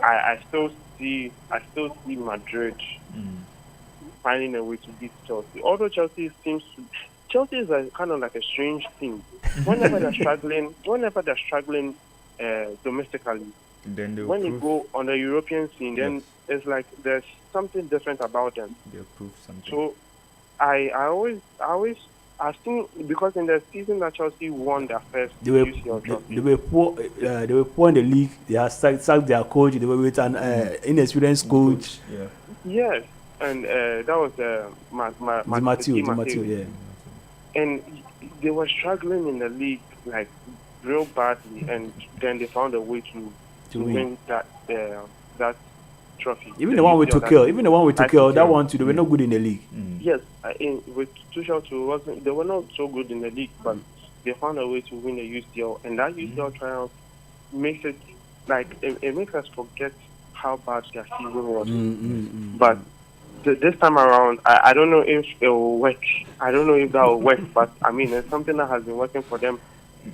I still see Madrid finding a way to beat Chelsea. Although Chelsea is kind of like a strange thing. Whenever they're struggling domestically, then when you go on the European scene, then it's like there's something different about them. They'll prove something. So I think because in the season that Chelsea won their first UCL trophy, they were poor in the league. They had sacked their coach. They were with an inexperienced coach. Yes, and that was Matthew, yeah. And they were struggling in the league like real badly, and then they found a way to win that trophy. Even the one with Tuchel, that one too, they were not good in the league. Yes, with Tuchel too, they were not so good in the league, but they found a way to win the UCL, and that UCL triumph makes it like it makes us forget how bad their season was. But this time around, I don't know if it will work. I don't know if that will work, but I mean, it's something that has been working for them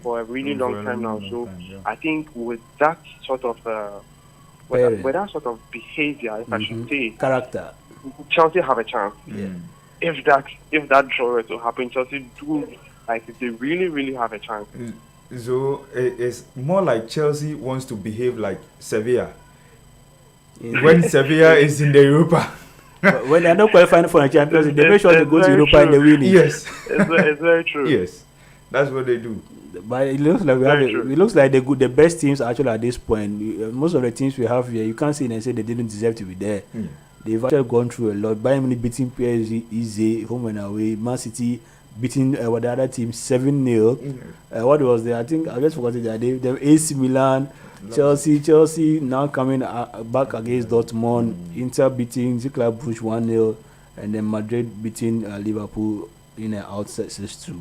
for a really long time now. So I think with that sort of with that sort of behavior, if I should say, character, Chelsea have a chance. If that draw were to happen, Chelsea they really have a chance. So it's more like Chelsea wants to behave like Sevilla. When Sevilla is in the Europa. When they are not qualifying for a Champions League, they make sure they go to Europa and they win it. Yes, it's very true. Yes, that's what they do. But it looks like it looks like the best teams actually at this point. Most of the teams we have here, you can't see and say they didn't deserve to be there. They've actually gone through a lot. Bayern Munich beating PSG easy, home and away. Man City beating the other team 7-0. What was there? I think I just forgot it. The AC Milan, Chelsea now coming back against Dortmund. Inter beating Club Brugge 1-0, and then Madrid beating Liverpool in an outside 6-2.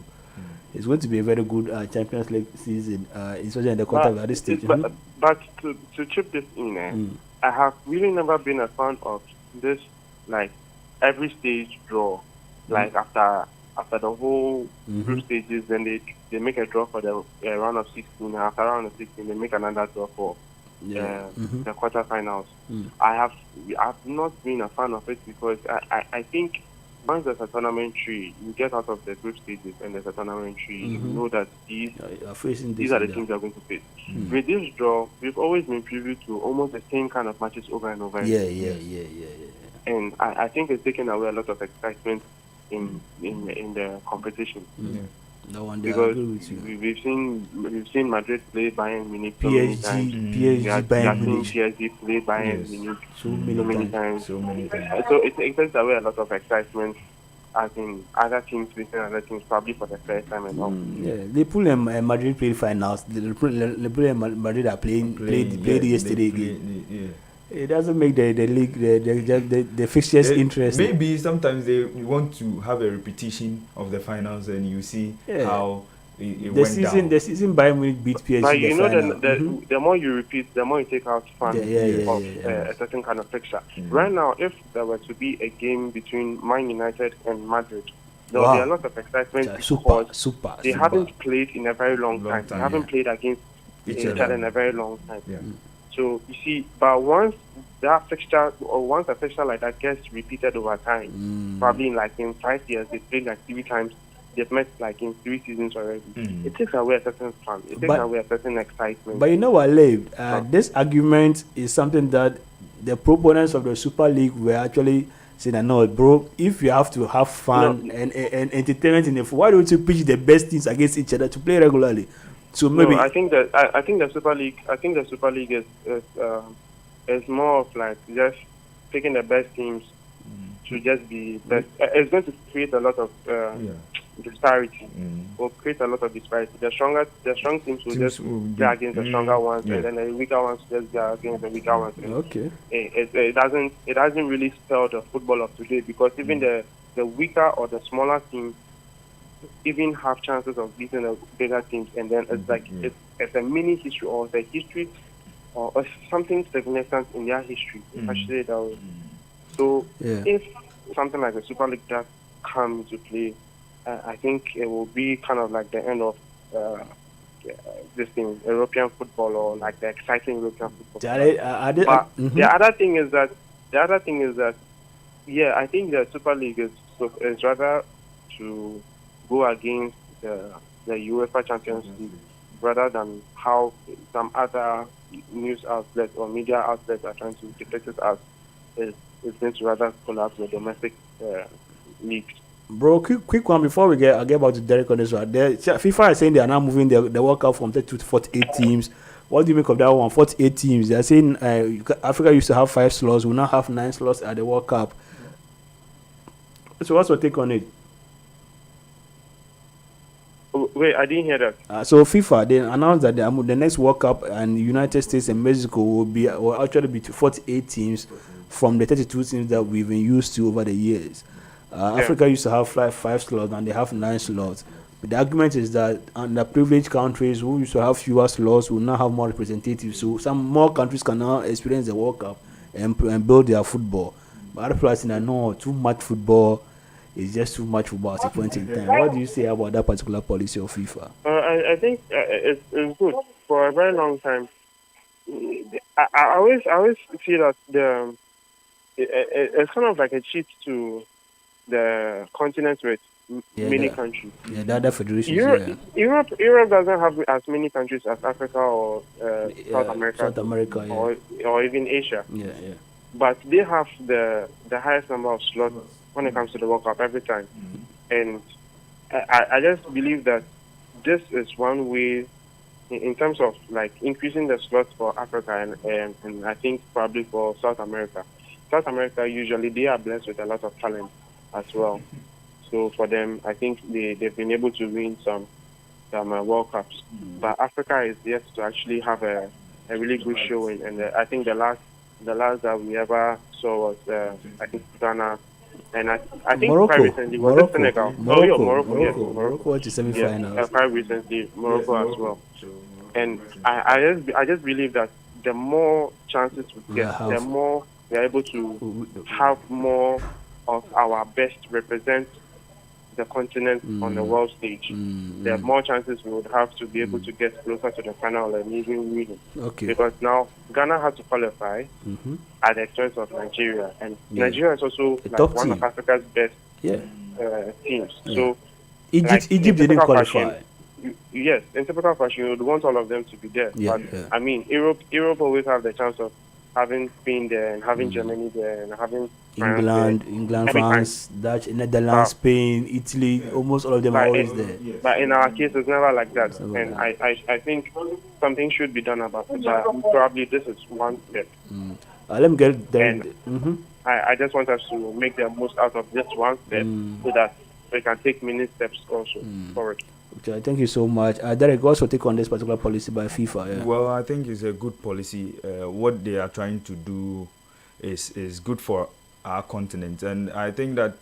It's going to be a very good Champions League season, especially in the quarter at this stage. But to chip this in, I have really never been a fan of this like every stage draw. Like after the whole group stages, then they make a draw for the round of 16. After round of 16, they make another draw for the quarterfinals. I have not been a fan of it because I think once there's a tournament tree, you get out of the group stages and there's a tournament tree. You know that these are the teams you're going to face. With this draw, we've always been privy to almost the same kind of matches over and over again. And I think it's taken away a lot of excitement in the competition. No one because we've seen Madrid play Bayern Munich PSG play Bayern Munich so many times. So it takes away a lot of excitement as in other teams facing other teams probably for the first time and all. Liverpool and Madrid played finals. Liverpool and Madrid are played yesterday again. It doesn't make the league the fixtures interesting. Maybe sometimes they want to have a repetition of the finals, and you see how it went down. The season Bayern Munich beat PSG. But you know, the more you repeat, the more you take out fun of a certain kind of fixture. Right now, if there were to be a game between Man United and Madrid, there will be a lot of excitement because they haven't played in a very long time. They haven't played against each other in a very long time. So you see, but once a fixture like that gets repeated over time, probably in 5 years, they played like 3 times they've met like in 3 seasons already. It takes away a certain fun. It takes away a certain excitement. But you know what, Lev? This argument is something that the proponents of the Super League were actually saying, no, bro, if you have to have fun and entertainment in the why don't you pitch the best teams against each other to play regularly? So maybe I think the Super League is more of like just picking the best teams to just be best. It's going to create a lot of disparity. Will create a lot of disparity. The strong teams will just go against the stronger ones, and then the weaker ones will just go against the weaker ones. Okay. It doesn't really spell the football of today, because even the weaker or the smaller teams even have chances of beating the bigger teams, and then it's like it's a mini history, or it's a history or something significant in their history. Actually, that way. So if something like the Super League does come into play, I think it will be kind of like the end of this thing, European football, or like the exciting European football. The other thing is that I think the Super League is rather to go against the UEFA Champions League, rather than how some other news outlets or media outlets are trying to depict it as. It's going to rather collapse the domestic league. Bro, quick one before we get back to Derek on this one. FIFA is saying they are now moving the World Cup from 32 to 48 teams. What do you make of that one? 48 teams. They are saying Africa used to have 5 slots. We now have 9 slots at the World Cup. So what's your take on it? Wait, I didn't hear that. So FIFA, they announced that the next World Cup and United States and Mexico will actually be 48 teams from the 32 teams that we've been used to over the years. Africa used to have 5 slots, and they have 9 slots. But the argument is that under privileged countries who used to have fewer slots will now have more representatives. So some more countries can now experience the World Cup and build their football. But other players say, no, too much football. It's just too much football at a point in time. What do you say about that particular policy of FIFA? I think it's good. For a very long time, I always feel that it's kind of like a cheat to the continent with many countries. Yeah, the other federations. Europe doesn't have as many countries as Africa or South America, or even Asia. Yeah. But they have the highest number of slots when it comes to the World Cup every time. And I just believe that this is one way in terms of like increasing the slots for Africa and I think probably for South America. South America, usually they are blessed with a lot of talent as well. So for them, I think they've been able to win some World Cups. But Africa is yet to actually have a really good showing. And I think the last that we ever saw was I think Ghana. And I think quite recently was Senegal. Morocco went to semi-finals. Yes, quite recently Morocco as well. And I just believe that the more chances we get, the more we are able to have more of our best represent the continent on the world stage. There are more chances we would have to be able to get closer to the final and even win. Okay. Because now Ghana has to qualify at the expense of Nigeria, and Nigeria is also like one of Africa's best teams. So Egypt didn't qualify. Yes, in typical fashion, you would want all of them to be there. I mean, Europe always have the chance of having Spain there and having Germany there and having England, France, Dutch, Netherlands, Spain, Italy, almost all of them are always there. But in our case, it's never like that. And I think something should be done about it. But probably this is one step. Let me get there. I just want us to make the most out of this one step so that we can take many steps also forward. Okay, thank you so much. Derek, also take on this particular policy by FIFA. Well, I think it's a good policy. What they are trying to do is good for our continent, and I think that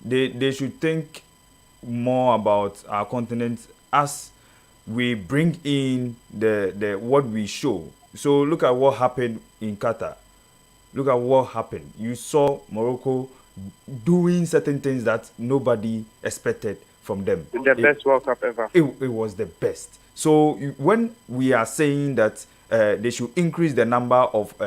they should think more about our continent as we bring in the what we show. So look at what happened in Qatar. Look at what happened. You saw Morocco doing certain things that nobody expected from them. The best World Cup ever. It was the best. So when we are saying that they should increase the number of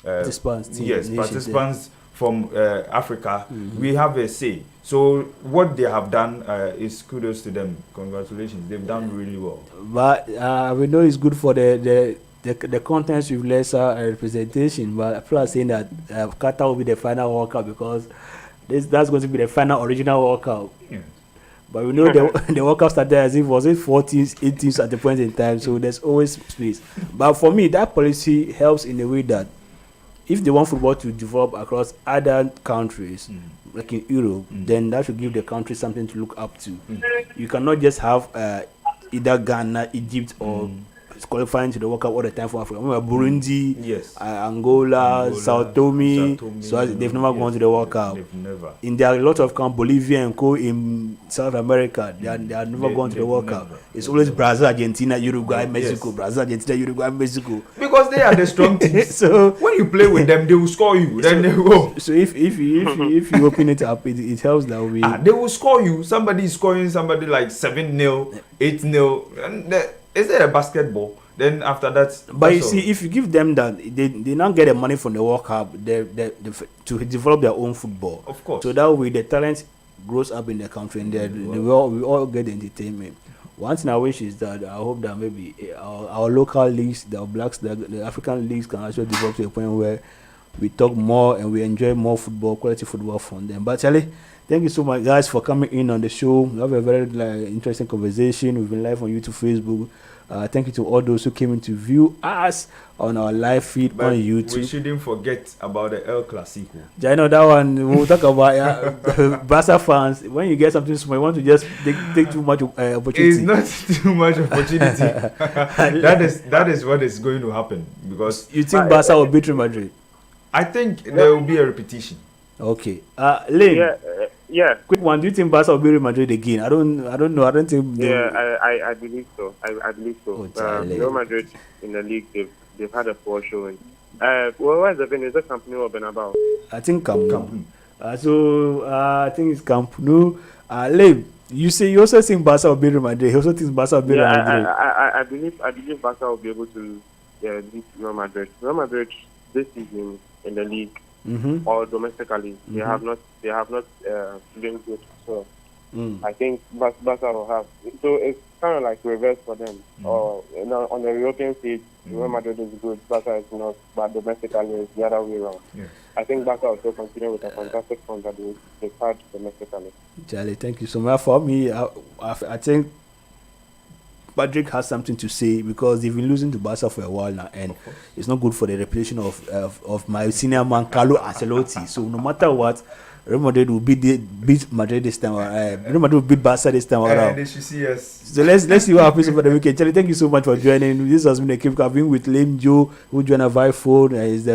participants from Africa, we have a say. So what they have done is kudos to them. Congratulations, they've done really well. But we know it's good for the contents with lesser representation. But people are saying that Qatar will be the final World Cup because that's going to be the final original World Cup. Yeah. But we know the World Cup started as if was it 4 teams, 8 teams at the point in time. So there's always space. But for me, that policy helps in a way that if they want football to develop across other countries, like in Europe, then that should give the country something to look up to. You cannot just have either Ghana, Egypt, or qualifying to the World Cup all the time for Africa. Remember Burundi, yes, Angola, Sao Tome, so they've never gone to the World Cup. They've never. In there are a lot of countries, Bolivia and co in South America, they are never gone to the World Cup. It's always Brazil, Argentina, Uruguay, Mexico, Brazil, Argentina, Uruguay, Mexico. Because they are the strong teams. So when you play with them, they will score you. Then they go. So if you open it up, it helps that way. They will score you. Somebody is scoring somebody like 7-0, 8-0, and is it a basketball? Then after that, but you see, if you give them that, they now get the money from the World Cup, they to develop their own football. Of course. So that way the talent grows up in the country, and we all get entertainment. One thing I wish is that I hope that maybe our local leagues, the African leagues, can actually develop to a point where we talk more and we enjoy more football, quality football from them. But Charlie, thank you so much, guys, for coming in on the show. We have a very interesting conversation. We've been live on YouTube, Facebook. Thank you to all those who came in to view us on our live feed on YouTube. We shouldn't forget about the El Clasico. I know that one. We'll talk about Barca fans. When you get something small, you want to just take too much opportunity. It's not too much opportunity. that is what is going to happen, because you think Barca will beat Real Madrid? I think there will be a repetition. Okay. Lim. Yeah. Quick one. Do you think Barca will beat Real Madrid again? I don't know. I don't think. I believe so. I believe so. Real Madrid in the league, they've had a poor showing. Where's the venue? Is it Camp Nou or Bernabeu? I think Camp Nou. I think it's Camp Nou. Lim, you also think Barca will beat Real Madrid. He also thinks Barca will beat Real Madrid. I believe Barca will be able to beat Real Madrid. Real Madrid this season in the league. Or domestically, they have not been good. So I think Barca will have. So it's kind of like reverse for them. Or on the European stage, Real Madrid is good, Barca is not. But domestically, it's the other way around. Yes. I think Barca will still continue with a fantastic form that they've had domestically. Charlie, thank you so much. For me, I think Patrick has something to say, because they've been losing to Barca for a while now, and it's not good for the reputation of my senior man Carlo Ancelotti. So no matter what, Real Madrid will beat Madrid this time. Real Madrid will beat Barca this time around. They should see us. So let's see what happens over the weekend. Charlie, thank you so much for joining. This has been a keep covering with Lim Jo, who joined us via phone. He's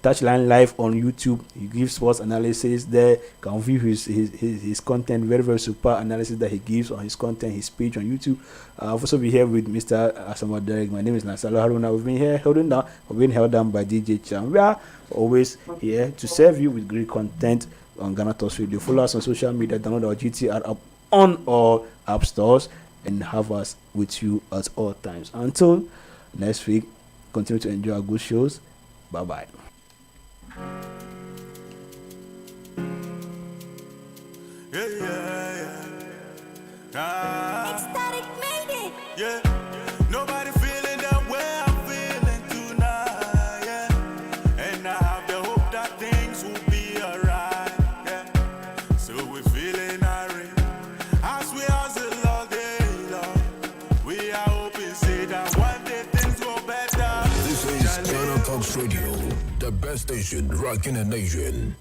Touchline Live on YouTube. He gives sports analysis there. Can view his content. Very, very super analysis that he gives on his content, his page on YouTube. I've also been here with Mr. Asamoah Derick. My name is Lansah Lawrence. We've been here being held down by DJ Chan. We are always here to serve you with great content on Ghana Talks Radio. Follow us on social media. Download our GTR app on all app stores and have us with you at all times. Until next week, continue to enjoy our good shows. Bye bye. Ecstatic made it. Yeah. Nobody feeling that way I'm feeling tonight. Yeah. And I have the hope that things will be alright. Yeah. So we're feeling irate as we hustle all day long. We are hoping say that one day things go better. This is Ghana Talks Radio, the best station rocking the nation.